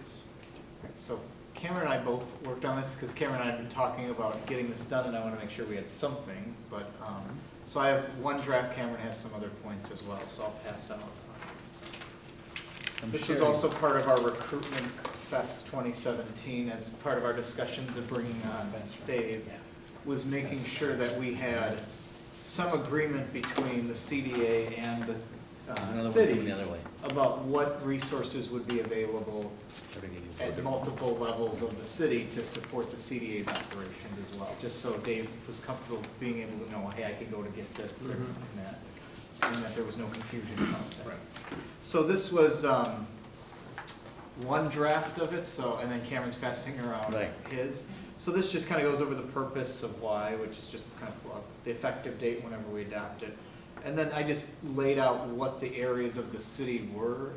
So Cameron and I both worked on this because Cameron and I have been talking about getting this done and I want to make sure we had something, but, so I have one draft, Cameron has some other points as well, so I'll pass out. This was also part of our Recruitment Fest 2017, as part of our discussions of bringing on Dave, was making sure that we had some agreement between the CDA and the Another one city coming the other way. about what resources would be available at multiple levels of the city to support the CDA's operations as well, just so Dave was comfortable being able to know, hey, I can go to get this and that, and that there was no confusion about that. So this was one draft of it, so, and then Cameron's passing around Right. his. So this just kind of goes over the purpose of why, which is just kind of the effective date whenever we adopt it. And then I just laid out what the areas of the city were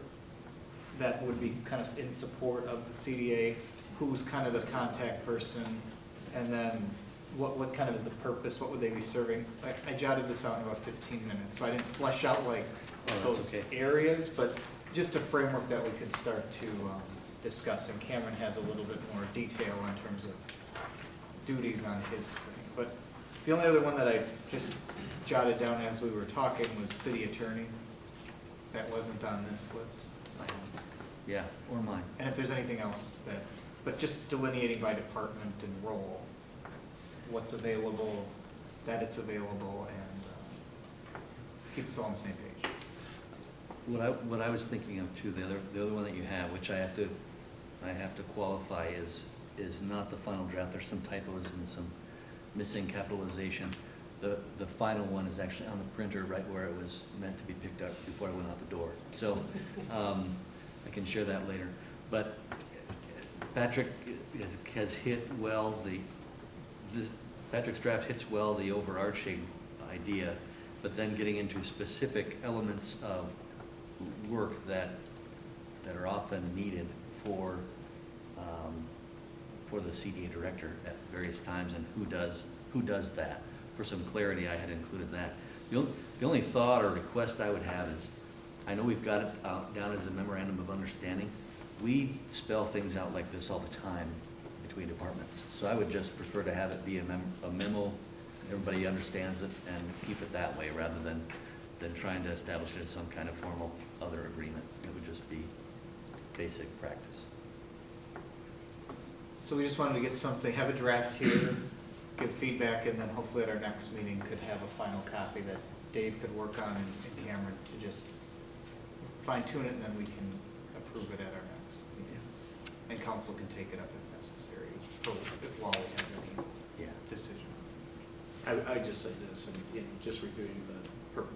that would be kind of in support of the CDA, who's kind of the contact person, and then what kind of is the purpose, what would they be serving? I jotted this out in about 15 minutes, so I didn't flesh out like Oh, that's those okay. areas, but just a framework that we could start to discuss, and Cameron has a little bit more detail in terms of duties on his thing. But the only other one that I just jotted down as we were talking was city attorney. That wasn't on this list. Yeah, or mine. And if there's anything else that, but just delineating by department and role, what's available, that it's available, and keep us all on the same page. What I was thinking of too, the other one that you have, which I have to qualify is not the final draft. There's some typos and some missing capitalization. The final one is actually on the printer right where it was meant to be picked up before I went out the door. So I can share that later. But Patrick has hit well Patrick's draft hits well the overarching idea, but then getting into specific elements of work that are often needed for the CDA director at various times, and who does that. For some clarity, I had included that. The only thought or request I would have is, I know we've got it down as a memorandum of understanding. We spell things out like this all the time between departments. So I would just prefer to have it be a memo, everybody understands it, and keep it that way, rather than trying to establish it as some kind of formal other agreement. It would just be basic practice. So we just wanted to get something, have a draft here, give feedback, and then hopefully at our next meeting could have a final copy that Dave could work on and Cameron to just fine tune it, and then we can approve it at our next meeting. And council can take it up if necessary, or if Wally has any decision. I'd just say this, and just reviewing the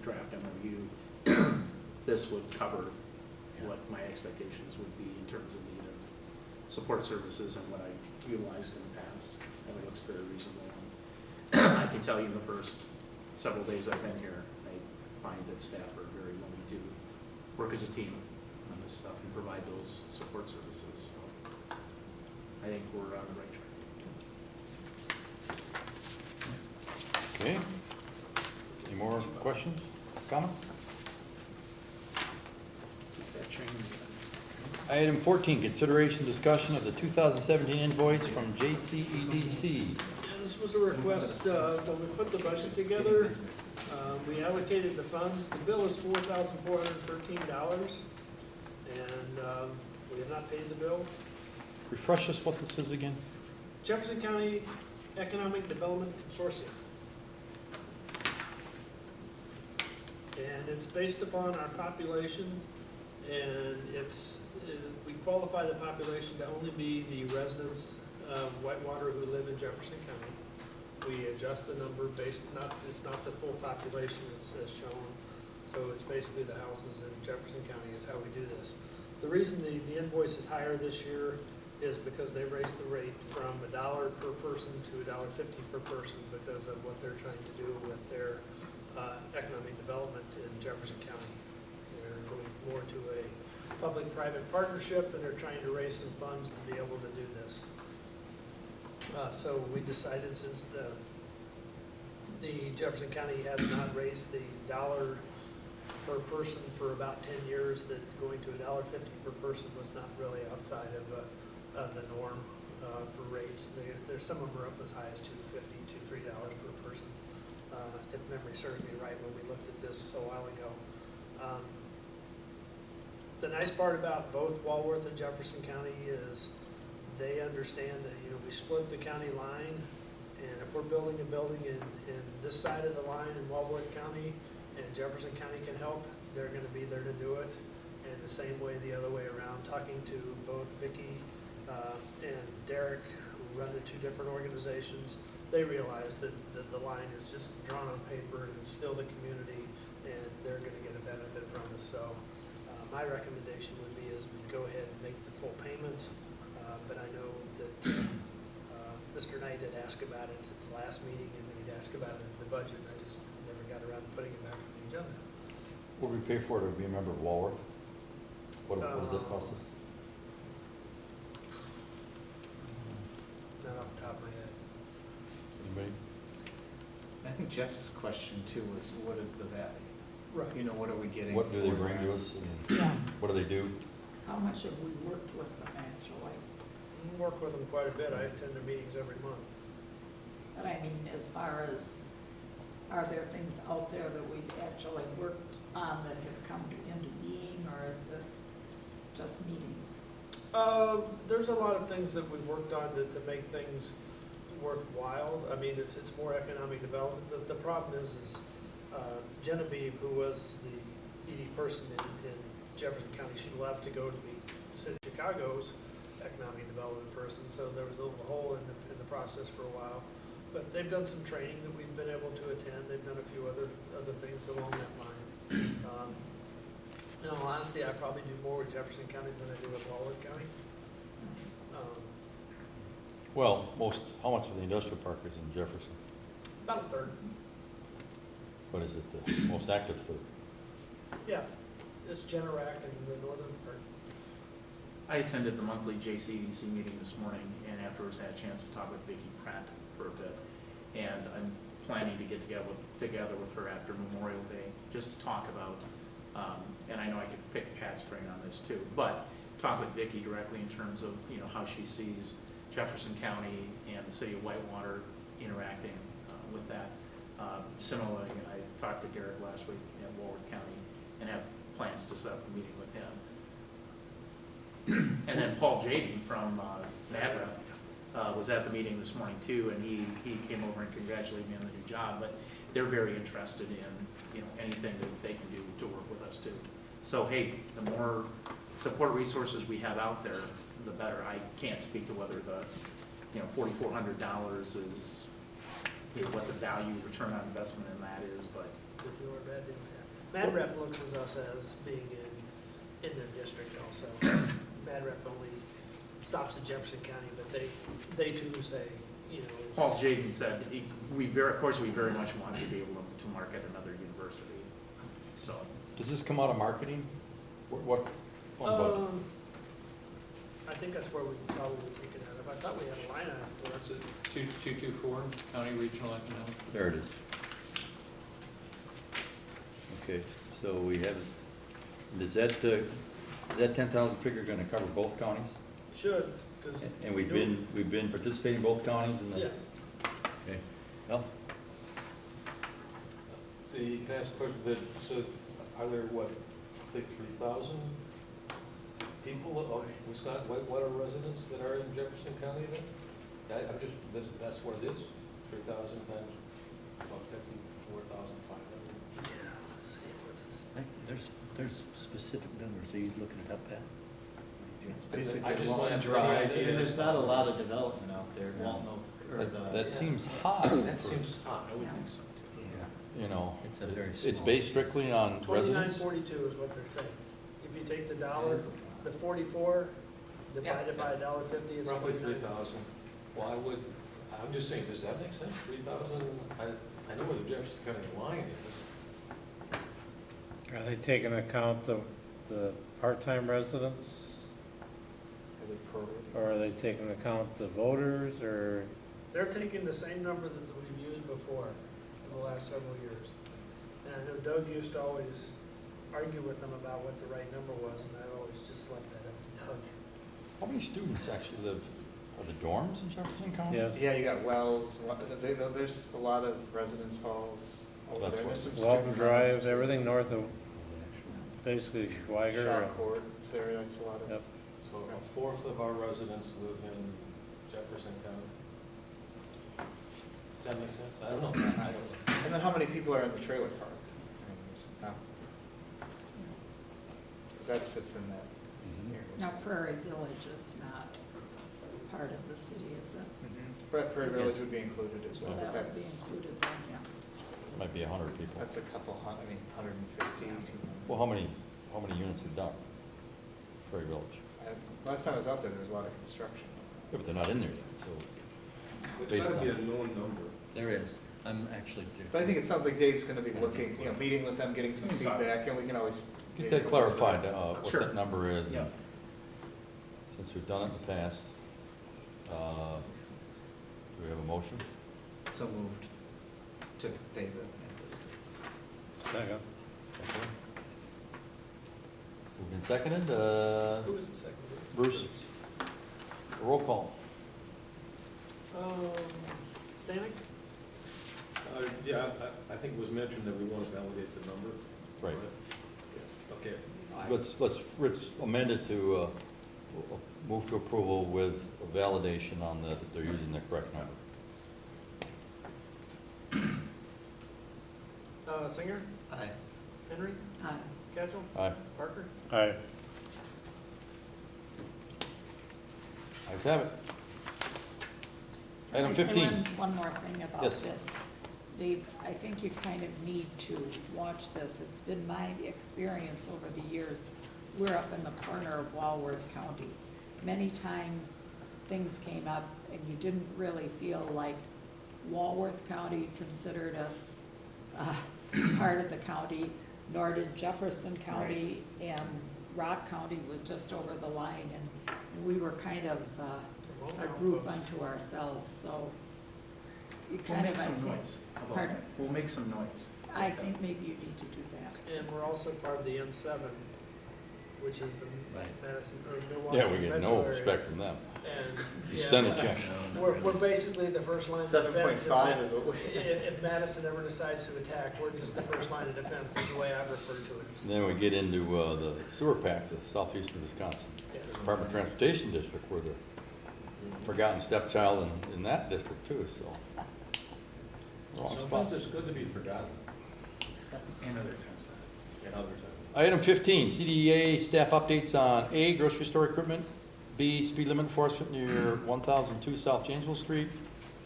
draft MOU, this would cover what my expectations would be in terms of need of support services and what I've utilized in the past, and it looks very reasonable. I can tell you in the first several days I've been here, I find that staff are very willing to work as a team on this stuff and provide those support services. So I think we're on the right track. Okay. Any more questions, comments? Keep that train moving. Item 14, consideration discussion of the 2017 invoice from JCEDC. And this was a request, when we put the budget together, we allocated the funds. The bill is $4,413, and we have not paid the bill. Refresh us what this is again? Jefferson County Economic Development Consortium. And it's based upon our population, and we qualify the population to only be the residents of Whitewater who live in Jefferson County. We adjust the number based, it's not the full population as shown, so it's basically the houses in Jefferson County is how we do this. The reason the invoice is higher this year is because they raised the rate from $1 per person to $1.50 per person because of what they're trying to do with their economic development in Jefferson County. They're going more to a public-private partnership, and they're trying to raise some funds to be able to do this. So we decided, since the Jefferson County has not raised the $1 per person for about 10 years, that going to $1.50 per person was not really outside of the norm for rates. Some of them are up as high as $2.50 to $3 per person. If memory serves me right, when we looked at this a while ago. The nice part about both Walworth and Jefferson County is they understand that, we split the county line, and if we're building a building in this side of the line in Walworth County and Jefferson County can help, they're going to be there to do it. And the same way the other way around, talking to both Vicki and Derek, who run the two different organizations, they realize that the line is just drawn on paper and it's still the community, and they're going to get a benefit from it. So my recommendation would be is we go ahead and make the full payment, but I know that Mr. Knight had asked about it at the last meeting, and he'd asked about it in the budget, and I just never got around to putting it back on the agenda. What do we pay for to be a member of Walworth? What does it cost us? Not off the top of my head. Anybody? think Jeff's question too was, what is the value? Right. You know, what are we getting? What do they for bring to that? us? and Yeah. What do they do? How much have we worked with them actually? I work with them quite a bit. I attend their meetings every month. But I mean, as far as, are there things out there that we've actually worked on that have come into being, or is this just meetings? There's a lot of things that we've worked on to make things worthwhile. I mean, it's more economic development. The problem is Genevieve, who was the ED person in Jefferson County, she left to go to be the city of Chicago's economic development person, so there was a little hole in the process for a while. But they've done some training that we've been able to attend. They've done a few other things along that line. In all honesty, I probably do more with Jefferson County than I do with Wallwood County. Well, how much of the industrial park is in Jefferson? About a third. What is it, the most active third? Yeah, it's Generac and the northern part. I attended the monthly JCDC meeting this morning, and afterwards had a chance to talk with Vicki Pratt for a bit. And I'm planning to get together with her after Memorial Day, just to talk about, and I know I could pick Pat's brain on this too, but talk with Vicki directly in terms of, you know, how she sees Jefferson County and the city of Whitewater interacting with that. Similarly, I talked to Garrett last week at Walworth County and have plans to set up a meeting with him. And then Paul Jady from NADRA was at the meeting this morning too, and he came over and congratulated me on the new job, but they're very interested in, you know, anything that they can do to work with us too. So, hey, the more support resources we have out there, the better. I can't speak to whether the, you know, $4,400 is, you know, what the value return on investment in that is, but Good deal or bad deal, yeah. MadRep looks at us as being in their district also. MadRep only stops in Jefferson County, but they too say, you know, it's. Paul Jaden said, of course, we very much want to be able to market another university, so. Does this come out of marketing? What fund budget? I think that's where we can probably take it out of. I thought we had a line item for That's it. it, 224, County Regional Economic. There it is. Okay, so we have, is that 10,000 figure going to cover both counties? Should, because. And we've been participating in both counties in the? Yeah. Okay. Well, Can I ask a question? So are there, what, say 3,000 people, Wisconsin, Whitewater residents that are in Jefferson County then? I'm just, that's what it is? 3,000 times about 54,500? Yeah, let's see, There's specific numbers, are you looking it up, Pat? It's I basically just Walton wanted to Drive, know, and there's not a lot of development out there, Walton Oak, or that the, seems high. That seems high. I would think so too. You know, It's a very it's small- based strictly on residents? 2942 is what they're saying. If you take the That dollar, is a lot. the 44, divided by $1.50, it's Roughly 29. 3,000. Well, I'm just saying, does that make sense? 3,000, I know where the Jefferson County line is. Are they taking account of the part-time residents, are they prorated? or are they taking account the voters, or? They're taking the same number that we've used before in the last several years. And I know Doug used to always argue with them about what the right number was, and I always just left that up to Doug. How many students actually live, are the dorms in Jefferson County? Yes. Yeah, you got Wells, there's a lot of residence halls over That's there. what- There's some Walton student Drive, houses. everything north of basically Schweiger. Shaw Court, it's there, that's a lot of. Yep. So a fourth of our residents live in Jefferson County. Does that make sense? I don't know. I don't know. And then how many people are in the trailer park? Because that sits in that area. Now Prairie Village is not part of the city, is it? Prairie Village would be included as well, Well, but that would be that's, included then, yeah. Might be 100 people. that's a couple hundred, 150, 200. Well, how many units are done? Prairie Village? Last time I was out there, there was a lot of construction. Yeah, but they're not in there yet, so. There's gotta be a known number. There is, I'm actually. But I think it sounds like Dave's gonna be looking, meeting with them, getting some We can talk. feedback, and we can always. Get that clarified, what Sure. that number is. Yeah. Since we've done it in the past. Do we have a motion? So moved. to pay the members. Second. Okay. Moved and seconded, Who was the second? Bruce, roll call. Stanek? Yeah, I think it was mentioned that we want to validate the number. Right. Yeah, okay. Let's amend it to move to approval with a validation on that they're using the correct number. Singer? Aye. Henry? Aye. Ketchel? Aye. Parker? Aye. Ayes have it. Can Item I say 15. one more thing about Yes. this? Dave, I think you kind of need to watch this. It's been my experience over the years. We're up in the corner of Walworth County. Many times, things came up and you didn't really feel like Walworth County considered us part of the county, nor did Jefferson County, and Rock County was just over the line, and we were kind of a group unto ourselves, so you We'll kind make of, some noise. How about Pardon? that? We'll make some noise. I think maybe you need to do that. And we're also part of the M7, which is the Right. Madison, or Milwaukee Yeah, we get metro no area. respect from them. And, You yeah, send a check. We're basically the first line of defense. 7.5 is what we. If Madison ever decides to attack, we're just the first line of defense, is the way I refer to it. And then we get into the sewer pack, the southeastern Wisconsin. Yeah. Department of Transportation District, we're the forgotten stepchild in that district too, so. Wrong spot. Sometimes it's good to be forgotten, And other times not. and other times. Item 15, CDA staff updates on A, grocery store equipment, B, speed limit enforcement near 1002 South Janesville Street,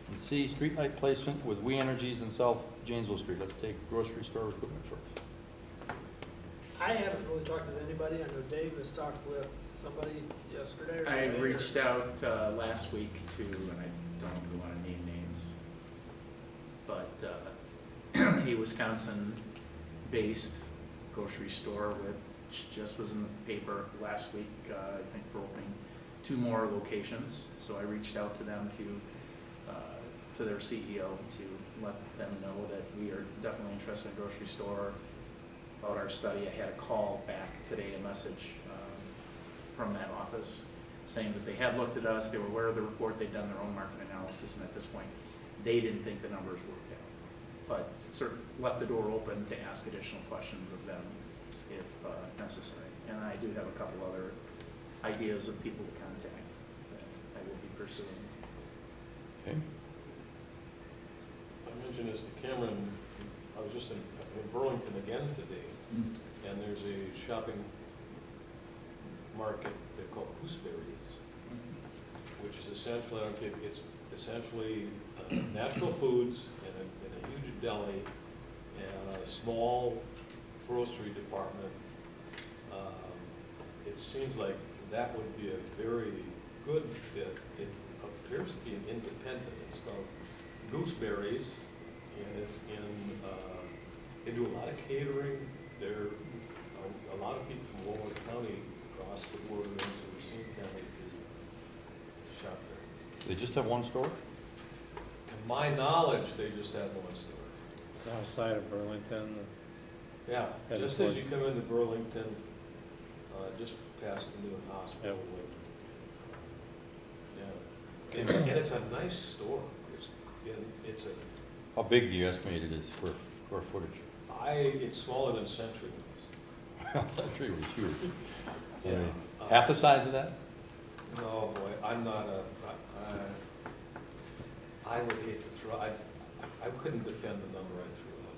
and C, streetlight placement with We Energies in South Janesville Street. Let's take grocery store equipment first. I haven't really talked to anybody. I know Dave has talked with somebody yesterday. or I today, or- reached out last week to, and I don't even want to name names, but a Wisconsin-based grocery store, which just was in the paper last week, I think, for opening 2 more locations. So I reached out to them to their CEO to let them know that we are definitely interested in a grocery store. About our study, I had a call back today, a message from that office saying that they had looked at us, they were aware of the report, they'd done their own market analysis, and at this point, they didn't think the numbers worked out. But sort of left the door open to ask additional questions of them if necessary. And I do have a couple other ideas of people to contact that I will be pursuing. Okay. I mentioned this to Cameron, I was just in Burlington again today, and there's a shopping market they call Gooseberries, which is essentially, I don't care, it's essentially natural foods and a huge deli and a small grocery department. It seems like that would be a very good fit. It appears to be an independent. It's called Gooseberries, and it's in, they do a lot of catering. There are a lot of people from Walworth County cross the border into Racine County to shop there. They just have one store? To my knowledge, they just have one store. South side of Burlington. Yeah, Headed just as you towards- come into Burlington, just past the new hospital. Yeah, and it's a nice store. It's a, How big do you estimate it is square footage? it's smaller than Century. That tree was huge. Yeah. Half the size of that? No, boy, I'm not I would hate to throw, I couldn't defend the number I threw out.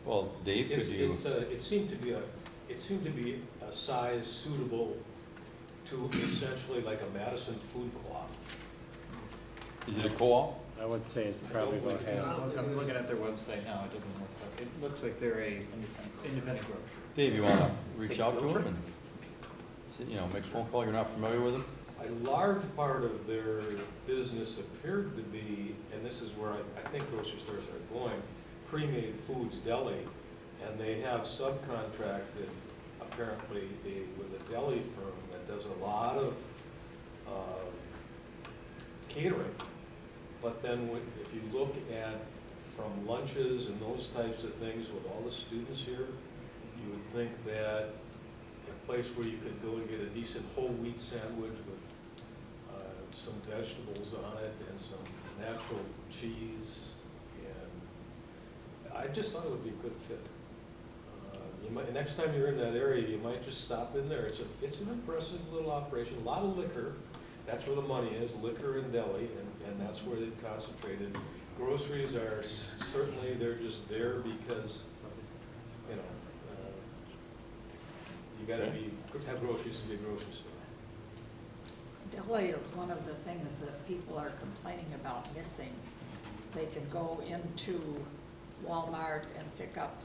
Well, Dave, could you? It seemed to be a size suitable to essentially like a Madison food co-op. Is it a co-op? I would say it's probably about half. I'm looking at their website now, it doesn't look like, it looks like they're a independent grocer. Dave, you want to reach out to him and, make a phone call? You're not familiar with him? A large part of their business appeared to be, and this is where I think grocery stores are going, pre-made foods deli, and they have subcontracted apparently with a deli firm that does a lot of catering. But then if you look at from lunches and those types of things with all the students here, you would think that a place where you could go and get a decent whole wheat sandwich with some vegetables on it and some natural cheese, and I just thought it would be a good fit. You might, next time you're in that area, you might just stop in there. It's an impressive little operation, a lot of liquor. That's where the money is, liquor and deli, and that's where they've concentrated. Groceries are certainly, they're just there because, you know, you gotta have groceries to be a grocery store. Deli is one of the things that people are complaining about missing. They can go into Walmart and pick up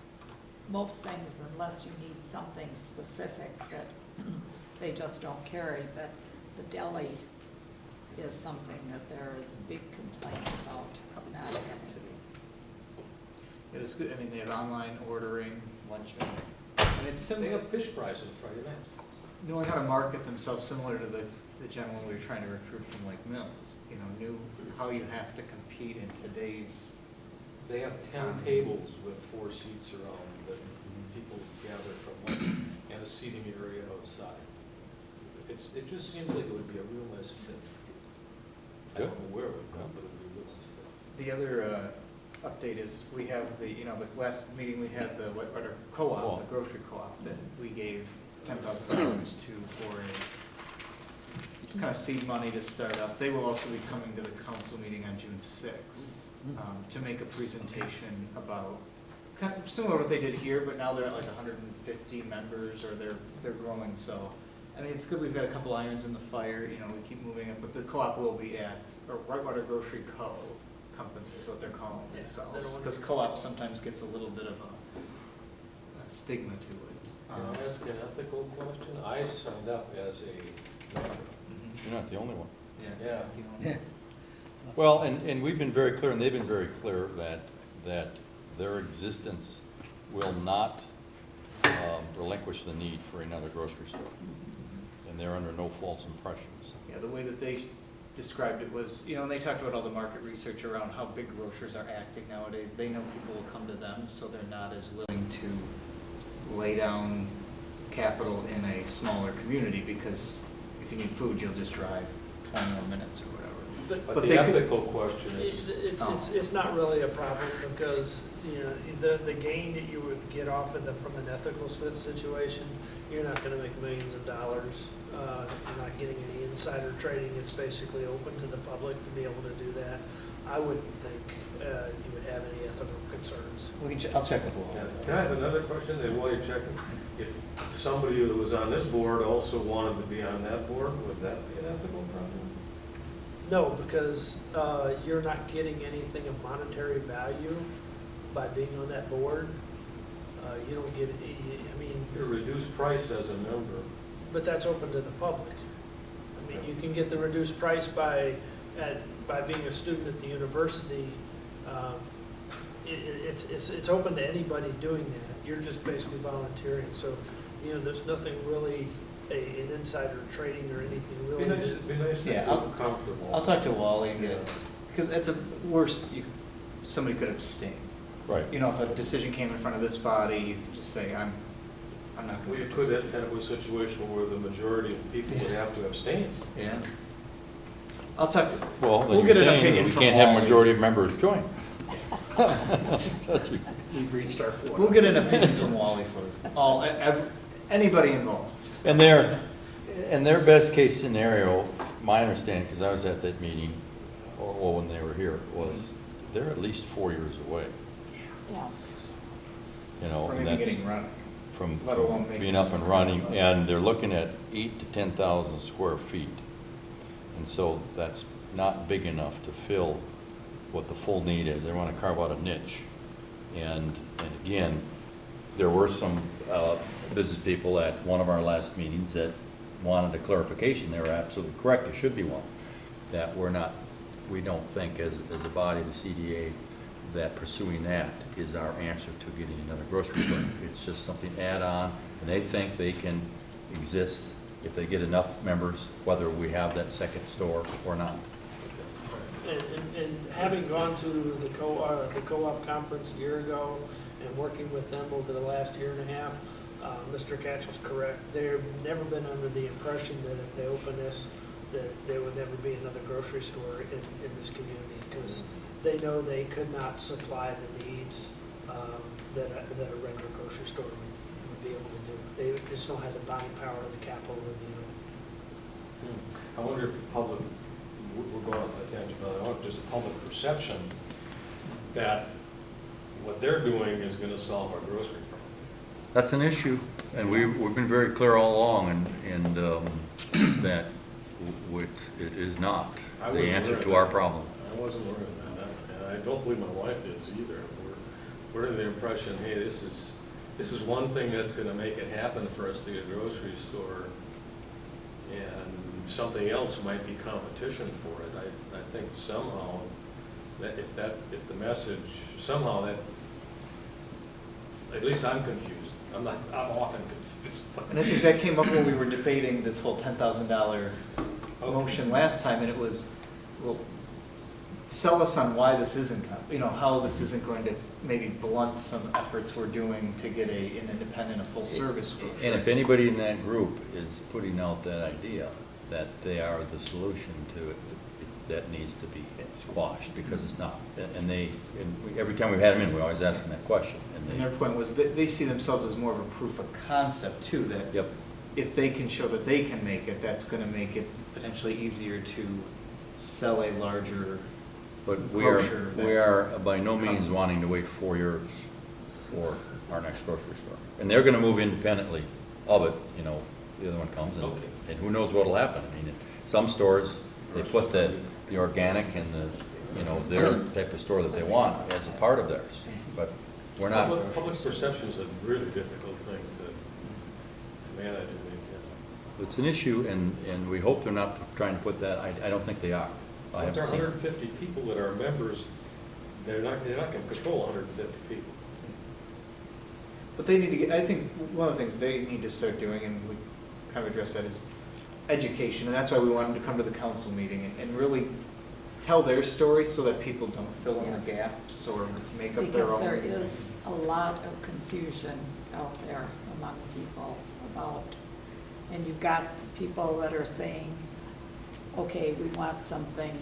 most things unless you need something specific that they just don't carry, but the deli is something that there is big complaint about not having. It is good, I mean, they have online ordering, lunch menu, and it's They similar, have fish fries on Friday nights. knowing how to market themselves similar to the gentleman we were trying to recruit from Lake Mills, you know, knew how you have to compete in today's. They have 10 tables with 4 seats around that people gather from lunch and a seating area outside. It just seems like it would be a real nice fit. I don't know where it would go, but it would be a real nice fit. The other update is we have the, you know, the last meeting we had, the Whitewater Co-op, the grocery co-op, that we gave $10,000 to for a kind of seed money to start up. They will also be coming to the council meeting on June 6th to make a presentation about, kind of similar to what they did here, but now they're at like 150 members, or they're growing, so. I mean, it's good, we've got a couple irons in the fire, you know, we keep moving it, but the co-op will be at, or Whitewater Grocery Company is what they're calling Yeah, themselves. Because co-op sometimes gets a little bit of a stigma to it. Can I ask an ethical question? I signed up as a member. You're not the only one. Yeah. Well, and we've been very clear, and they've been very clear that their existence will not relinquish the need for another grocery store. And they're under no false impressions. Yeah, the way that they described it was, you know, and they talked about all the market research around how big grocers are acting nowadays. They know people will come to them, so they're not as willing to lay down capital in a smaller community, because if you need food, you'll just drive 20 more minutes or whatever. But But they the could- ethical question is, it's not really a problem, because, you know, the gain that you would get off of them from an ethical situation, you're not gonna make millions of dollars. You're not getting any insider trading. It's basically open to the public to be able to do that. I wouldn't think you would have any ethical concerns. I'll check with Will. yeah. Can I have another question then while you're checking? If somebody that was on this board also wanted to be on that board, would that be an ethical problem? No, because you're not getting anything of monetary value by being on that board. You don't get, I mean, You're a reduced price as a member. but that's open to the public. I mean, you can get the reduced price by being a student at the university. It's open to anybody doing that. You're just basically volunteering. So, you know, there's nothing really, an insider trading or anything really. It'd be nice to Yeah, feel comfortable. I'll talk to Wally and get it, because at the worst, somebody could abstain. Right. You know, if a decision came in front of this body, you could just say, I'm not We going to. could end up with a situation where the majority of people would have to abstain. Yeah. I'll talk to. Well, then We'll you're get an saying that opinion we from can't have a Wally. majority of members join. Such a- We've reached our quota. We'll get an opinion from Wally for anybody involved. And their best case scenario, my understanding, because I was at that meeting, or when they were here, was they're at least 4 years away, Yeah. you know. Or and maybe that's getting running. from let alone making being up and something. running, and they're looking at 8,000 to 10,000 square feet. And so that's not big enough to fill what the full need is. They want to carve out a niche. And again, there were some business people at one of our last meetings that wanted a clarification. They were absolutely correct, there should be one. That we don't think as a body, the CDA, that pursuing that is our answer to getting another grocery store. It's just something add-on, and they think they can exist if they get enough members, whether we have that second store or not. And having gone to the co-op conference a year ago and working with them over the last year and a half, Mr. Catchell's correct. They've never been under the impression that if they open this, that there would never be another grocery store in this community, because they know they could not supply the needs that a regular grocery store would be able to do. They just don't have the buying power of the capital review. I wonder if the public, we're going on a tangent, but I wonder if there's a public perception that what they're doing is gonna solve our grocery problem. That's an issue, and we've been very clear all along, and that it is not I the wasn't answer aware of to that. our problem. I wasn't aware of that, and I don't believe my wife is either. We're under the impression, hey, this is one thing that's gonna make it happen for us to get a grocery store, and something else might be competition for it. I think somehow, that if the message, somehow that, at least I'm confused. I'm often confused. And I think that came up when we were debating this whole $10,000 motion last time, and it was, well, sell us on why this isn't, how this isn't going to maybe blunt some efforts we're doing to get an independent, a full-service group. And if anybody in that group is putting out that idea, that they are the solution to it, that needs to be squashed, because it's not. Every time we've had them in, we always ask them that question. And their point was that they see themselves as more of a proof of concept too, that Yep. if they can show that they can make it, that's gonna make it potentially easier to sell a larger But grocer that- we are by no means wanting to wait 4 years for our next grocery store. And they're gonna move independently of it, the other one comes, Okay. and who knows what'll happen. I mean, some stores, they put the organic and their type of store that they want as a part of theirs, but we're not. Public perception is a really difficult thing to manage. It's an issue, and we hope they're not trying to put that, I don't think they are. I If there are haven't seen it. 150 people that are members, they're not gonna control 150 people. But they need to get, I think one of the things they need to start doing, and we kind of address that, is education. And that's why we want them to come to the council meeting and really tell their story so that people don't fill in the Yes. gaps or make up their Because own. there is a lot of confusion out there among people about, and you've got people that are saying, okay, we want something,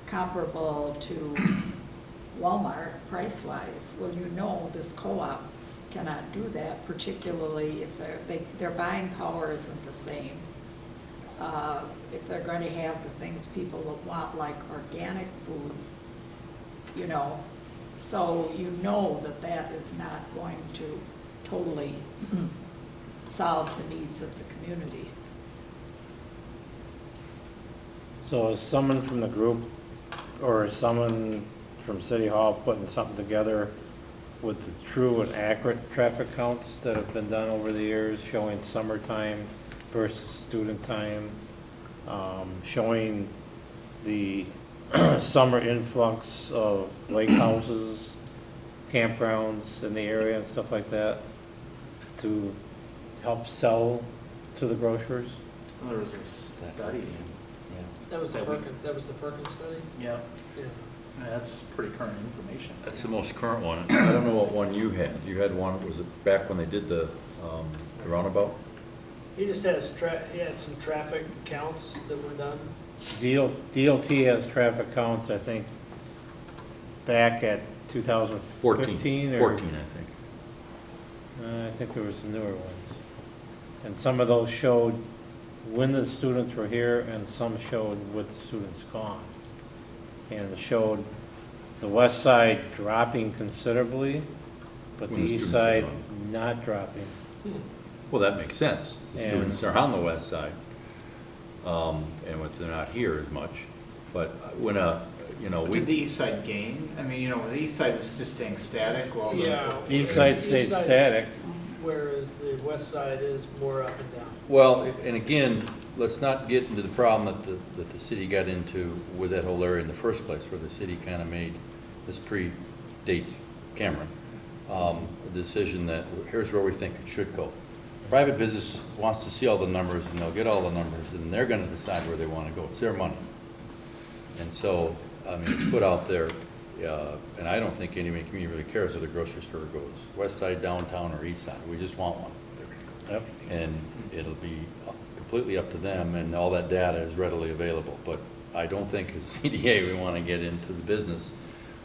comparable to Walmart price-wise. Well, this co-op cannot do that, particularly if their buying power isn't the same. If they're going to have the things people will want, like organic foods, so that is not going to totally solve the needs of the community. So is someone from the group or someone from City Hall putting something together with the true and accurate traffic counts that have been done over the years, showing summertime versus student time, showing the summer influx of lake houses, campgrounds in the area and stuff like that to help sell to the grocers? There was a study. That was the Perkins study? Yeah, Yeah. that's pretty current information. That's the most current one. I don't know what one you had. You had one, was it back when they did the roundabout? He just he had some traffic counts that were done. DOT has traffic counts, I think, back at 2015 or? 14, I think. I think there were some newer ones. And some of those showed when the students were here and some showed with the students gone. And it showed the west side dropping considerably, but the When the east students are side gone. not dropping. Well, that makes sense. The And- students are on the west side, and they're not here as much. But when Did the east side gain? I mean, the east side was just staying static while the. Yeah. The east side stayed side's- static. Whereas the west side is more up and down. Well, and again, let's not get into the problem that the city got into with that whole area in the first place, where the city kind of made, this predates Cameron, a decision that here's where we think it should go. Private business wants to see all the numbers, and they'll get all the numbers, and they're going to decide where they want to go. It's their money. And so, I mean, it's put out there, and I don't think anybody in the community really cares where the grocery store goes, west side, downtown, or east side. We just want one. Yep. And it'll be completely up to them, and all that data is readily available. But I don't think as CDA, we want to get into the business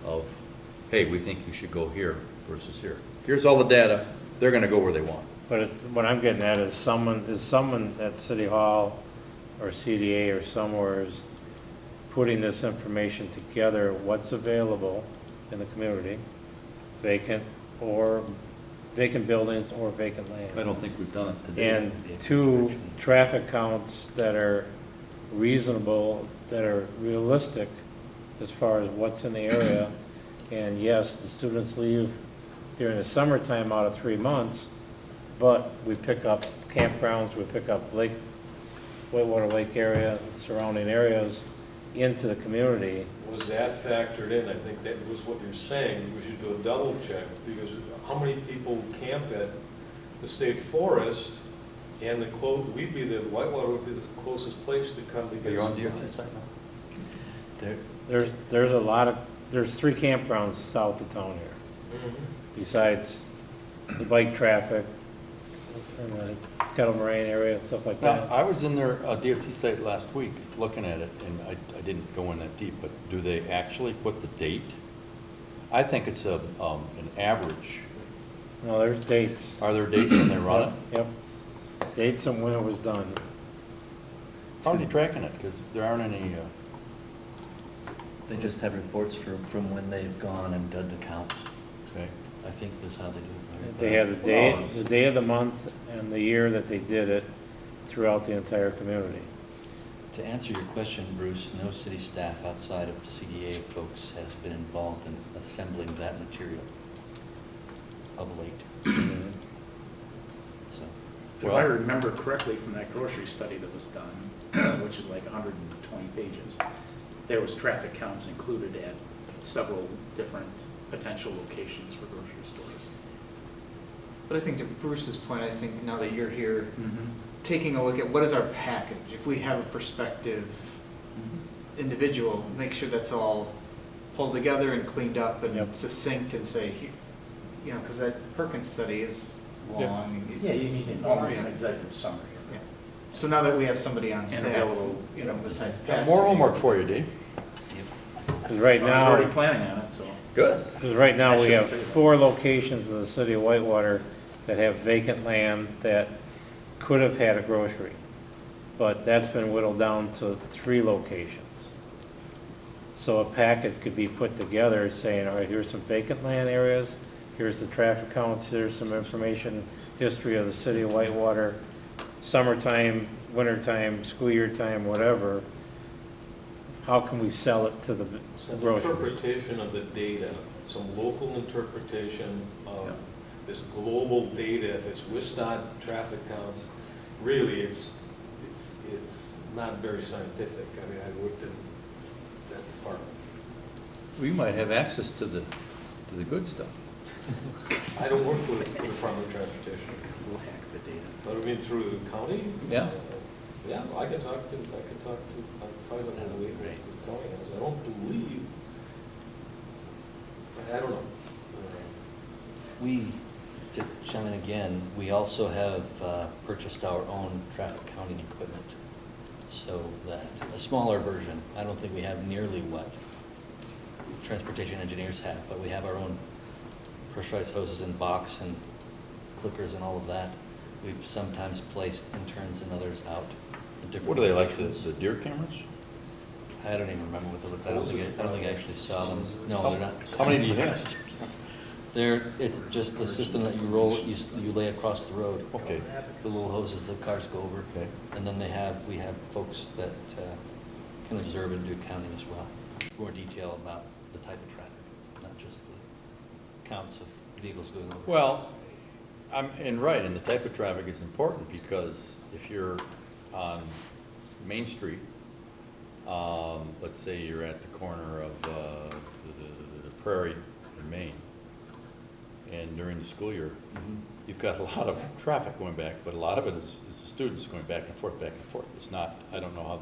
of, hey, we think you should go here versus here. Here's all the data, they're going to go where they want. But what I'm getting at is someone at City Hall or CDA or somewhere is putting this information together, what's available in the community, vacant buildings or vacant land. I don't think we've done it today. And 2 traffic counts that are reasonable, that are realistic as far as what's in the area. And yes, the students leave during the summertime out of 3 months, but we pick up campgrounds, we pick up Whitewater Lake area, surrounding areas into the community. Was that factored in? I think that was what you're saying. We should do a double check, because how many people camp at the state forest, and Whitewater would be the closest place to come to Are get you on supplies. DOT site now? There's 3 campgrounds south of town here, besides the bike traffic and the Kettle Moraine area and stuff like Now, that. I was in their DOT site last week looking at it, and I didn't go in that deep, but do they actually put the date? I think it's an average. No, there's dates. Are there dates when they run it? Yep. Dates and when it was done. How are they tracking it? Because there aren't any, They just have reports from when they've gone and done the counts. okay. I think that's how they do it. Larry. They have the day of the month and the year that they did it throughout the entire community. To answer your question, Bruce, no city staff outside of CDA folks has been involved in assembling that material of late. So, If I remember correctly from that grocery study that was done, which is like 120 pages, there was traffic counts included at several different potential locations for grocery stores. But I think to Bruce's point, I think now that you're here, taking a look at what is our package, if we have a prospective individual, make sure that's all pulled together and cleaned up and Yep. succinct and say, you know, because that Perkins study is long. Yeah, you need almost an executive summary. Yeah. So now that we have somebody on And staff, available. you know, besides Got Pat. more homework for you, Dave. 'Cause right I was already now, planning on it, so. Good. because right now I we shouldn't have say that. 4 locations in the city of Whitewater that have vacant land that could have had a grocery. But that's been whittled down to 3 locations. So a packet could be put together saying, all right, here's some vacant land areas, here's the traffic counts, here's some information, history of the city of Whitewater, summertime, wintertime, school year time, whatever. How can we sell it to the Some grocers? interpretation of the data, some local interpretation of Yeah. this global data, if it's WISDOT traffic counts, really, it's not very scientific. I mean, I worked in that department. We might have access to the good stuff. I don't work with the Department of Transportation, We'll hack the data. but I mean, through the county? Yeah. Yeah, I can talk to, find out That who would be the great. county is. I don't believe, I don't know. we, to chime in again, we also have purchased our own traffic counting equipment. So that, a smaller version, I don't think we have nearly what transportation engineers have, but we have our own pressurized hoses and box and clickers and all of that. We've sometimes placed interns and others out in different What are they like, locations. the deer cameras? I don't even remember what they look. I don't think I actually saw them. No, they're not. How many do you have? It's just a system that you roll, you lay across the road. Okay. The little hoses that cars go over. Okay. And then we have folks that can observe and do counting as well. More detail about the type of traffic, not just the counts of vehicles going over. Well, and the type of traffic is important, because if you're on Main Street, let's say you're at the corner of the Prairie in Maine, and during the school year, Mhm. you've got a lot of traffic going back, but a lot of it is the students going back and forth, back and forth. It's not, I don't know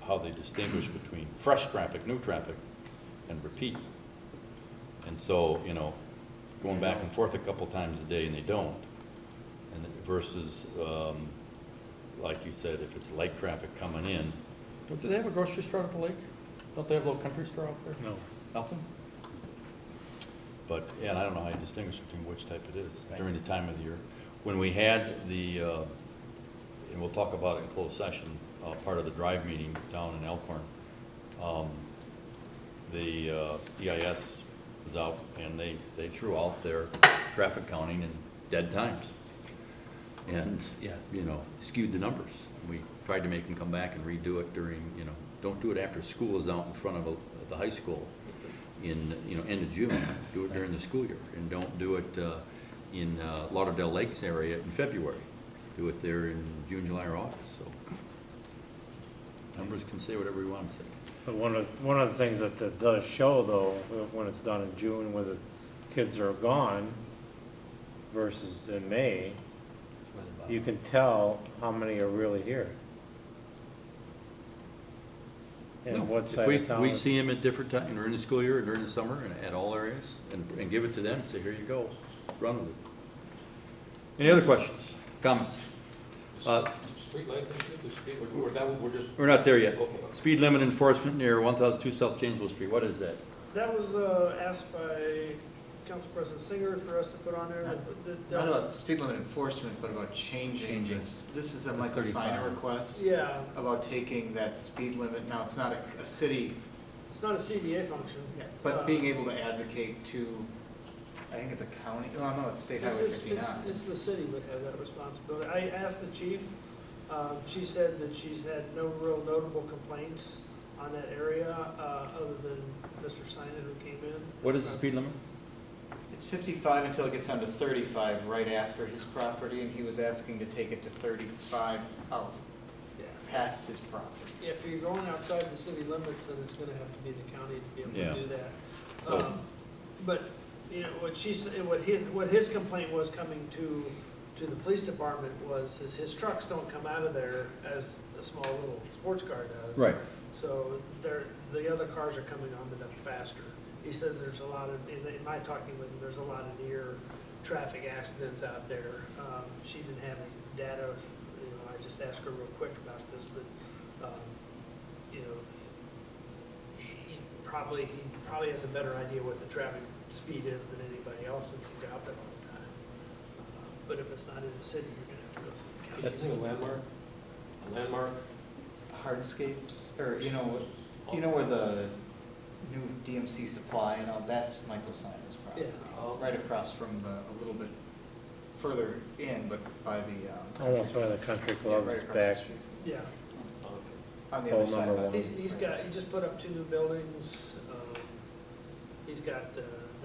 how they distinguish between fresh traffic, new traffic, and repeat. And so, you know, going back and forth a couple times a day and they don't. And versus, like you said, if it's lake traffic coming in, do they have a grocery store at the lake? Don't they have a little country store out there? No. Nothing? But, yeah, and I don't know how you distinguish between which type it is Right. during the time of the year. When we had the, and we'll talk about it in closed session, part of the drive meeting down in Elkhorn, the EIS was out and they threw out their traffic counting in dead times. And, yeah, you know, skewed the numbers. We tried to make them come back and redo it during, you know, don't do it after school is out in front of the high school in, you know, end of June. Do it during the school year. And don't do it in Lauderdale Lakes area in February. Do it there in June, July, or August, so. Numbers can say whatever we want to say. But one of the things that it does show, though, when it's done in June, where the kids are gone versus in May, you can tell how many are really here. No, And what if side of town. we see them at different times, during the school year, and during the summer, and at all areas, and give it to them, and say, here you go, run with it. Any other questions, comments? Street light issue, the speed, we're just. We're not there yet. Okay. Speed limit enforcement near 1002 South Janesville Street, what is that? That was asked by Council President Singer for us to put on there. Not about speed limit enforcement, but about changing this. This is a Michael 35. Steiner request Yeah, about taking that speed limit. Now, it's not a city, it's not a CDA function. but being able to advocate to, I think it's a county, oh, no, it's State Highway 59. It's the city that has that responsibility. I asked the chief, she said that she's had no real notable complaints on that area, other than Mr. Steiner who came in. What is the speed limit? It's 55 until it gets down to 35 right after his property, and he was asking to take it to 35 out Yeah. past his property. If you're going outside the city limits, then it's gonna have to be the county to be able Yeah. to do that. So- But, you know, what she said, what his complaint was coming to the police department was his trucks don't come out of there as a small little sports car does. Right. So the other cars are coming onto them faster. He says there's a lot of, in my talking with him, there's a lot of near traffic accidents out there. She didn't have any data, you know, I just asked her real quick about this, but, you know, he probably has a better idea what the traffic speed is than anybody else since he's out there all the time. But if it's not in the city, you're gonna have to go through the county. That's a landmark, Hardscapes, or, you know where the new DMC supply and all, that's Michael Steiner's property. Yeah. Right across from a little bit further in, but by the. Almost by the country Yeah, club's right across back. the street. Yeah. On the Hole other side number of one. it. He just put up 2 new buildings. He's got the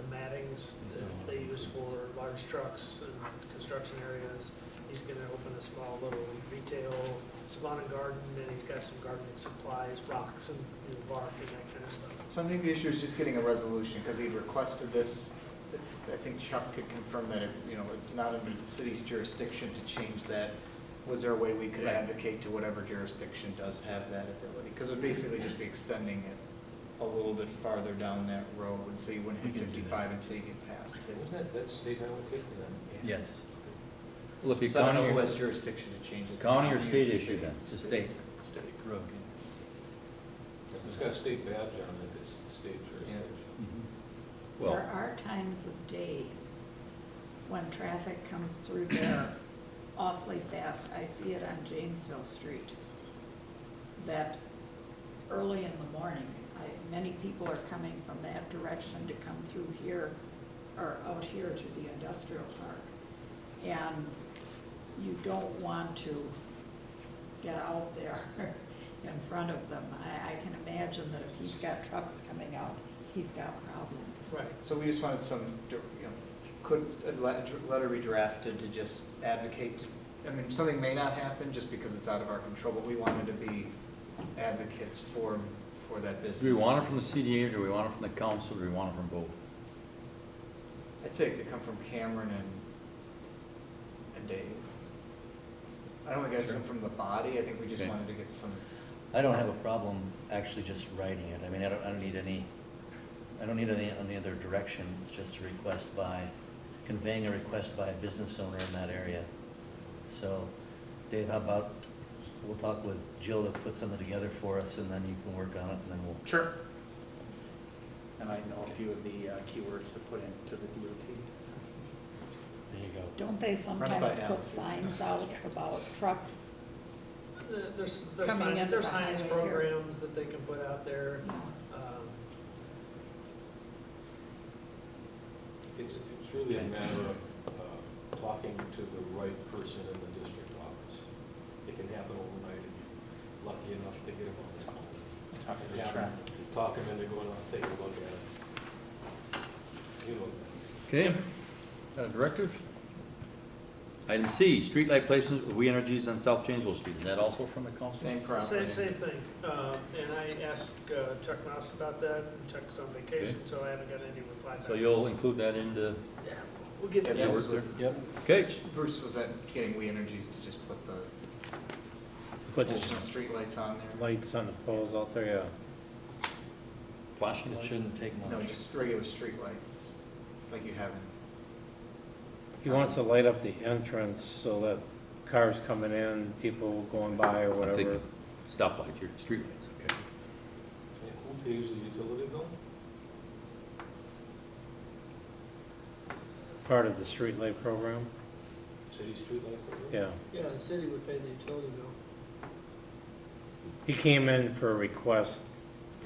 mattings that they use for large trucks and construction areas. He's gonna open a small little retail salon and garden, and he's got some gardening supplies, rocks and bark and that kind of stuff. So I think the issue is just getting a resolution, because he requested this. I think Chuck could confirm that, it's not under the city's jurisdiction to change that. Was there a way we could advocate to whatever jurisdiction does have that ability? Because it would basically just be extending it a little bit farther down that road, so you wouldn't hit We can do 55 until you get past his. isn't that's State Highway 50 then? Yes, Well, if you So I don't know county who or, has jurisdiction to change it. county or state issue then? it's a state State. road. It's got a state badge on it, it's state jurisdiction. Mhm. Well, There are times of day when traffic comes through there awfully fast. I see it on Janesville Street, that early in the morning, many people are coming from that direction to come through here, or out here to the industrial park. And you don't want to get out there in front of them. I can imagine that if he's got trucks coming out, he's got problems. Right. So we just wanted some, could a letter be drafted to just advocate, something may not happen just because it's out of our control, but we wanted to be advocates for that business. do we want it from the CDA, or do we want it from the council, or do we want it from both? I'd say it could come from Cameron and Dave. I don't think it has to come from the body, I think we just Okay. wanted to get some, I don't have a problem actually just writing it. I mean, I don't need any other direction. It's just a request by, conveying a request by a business owner in that area. So, Dave, how about, we'll talk with Jill to put something together for us, and then you can work on it, and then we'll. Sure. And I know a few of the keywords to put into the DOT. There you go. Don't they by sometimes Alex. put signs out about trucks? There's Coming into there's the science highway here. programs that they can put out there. It's really a matter of talking to the right person in the district office. It can happen overnight if you're lucky enough to get them on the phone. Talking to Yeah. traffic. Talk them into going out, take a look at it. You know, Okay, directive? Item C, streetlight placement of We Energies on South Janesville Street. Is that also from the council? same property. Same thing. And I asked Chuck Moss about that, and Chuck's on vacation, so I haven't got any reply back. So you'll include that into, Yeah, we'll get Yeah, to that that. was with, okay, Bruce was at getting We Energies to just put the Put poles the and streetlights on there. lights on the poles out there, yeah. flashing It light. shouldn't take much. No, just regular streetlights, like you have in. He wants to light up the entrance so that cars coming in, people going by or I'm whatever. thinking stoplights, your streetlights, okay. who pays the utility bill? Part of the streetlight program, City street light program? yeah. Yeah, the city would pay the utility bill. He came in for a request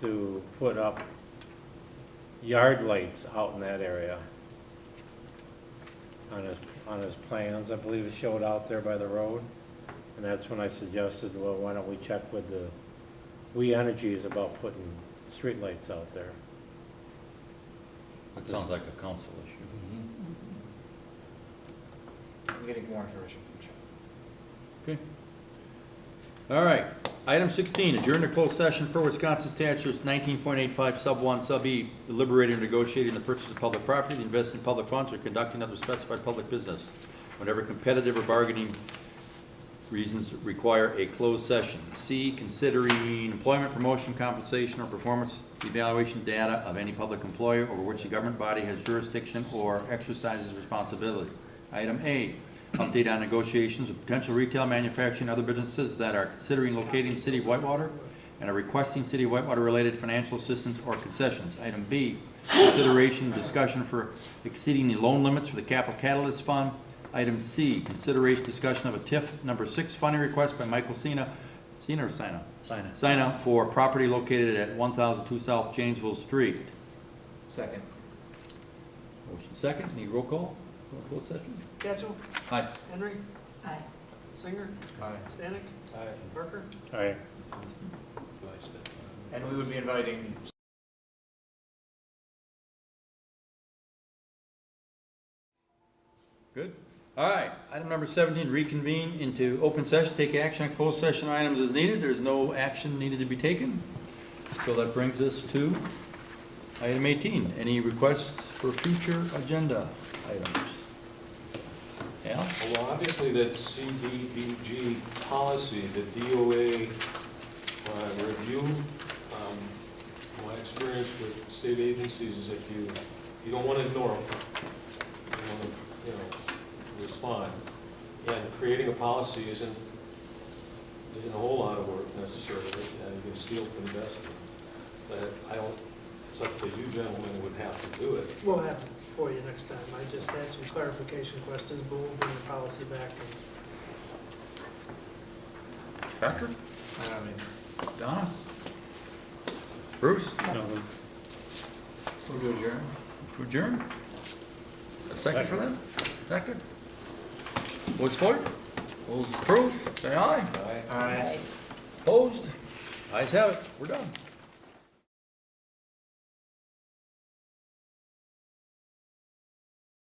to put up yard lights out in that area. On his plans, I believe it showed out there by the road. And that's when I suggested, well, why don't we check with the We Energies about putting streetlights out there. That sounds like a council issue. I'm getting more information from Chuck. Okay. All right, item 16, adjourn to closed session per Wisconsin statutes 19.85 sub 1 sub E, deliberating or negotiating the purchase of public property, the investment in public funds, or conducting other specified public business, whenever competitive or bargaining reasons require a closed session. C, considering employment, promotion, compensation, or performance evaluation data of any public employer over which the government body has jurisdiction or exercises responsibility. Item A, update on negotiations with potential retail, manufacturing, and other businesses that are considering locating the city of Whitewater and are requesting city of Whitewater related financial assistance or concessions. Item B, consideration, discussion for exceeding the loan limits for the Capital Catalyst Fund. Item C, consideration, discussion of a TIF number 6 funding request by Michael Sina for property located at 1002 South Janesville Street. Second. Motion second, need roll call? Closed session? Gatchell? Aye. Henry? Aye. Singer? Aye. Stanek? Aye. Parker? All right. And we would be inviting Good. All right, item number 17, reconvene into open session, take action on closed session items as needed. There's no action needed to be taken. So that brings us to item 18, any requests for future agenda items? Al? Well, obviously that CDBG policy, the DOA review, my experience with state agencies is if you don't want to ignore them, you want to, respond. And creating a policy isn't a whole lot of work necessarily, and you can steal from the best. But I don't, it's up to you gentlemen would have to do it. We'll have it for you next time. I just had some clarification questions, but we'll bring the policy back. Patrick? I mean, Donna? Bruce? No, we'll do adjourn. To adjourn? A second for that? Second? Votes for it? Those approved, say aye. Aye. Aye. Opposed? Ayes have it, we're done.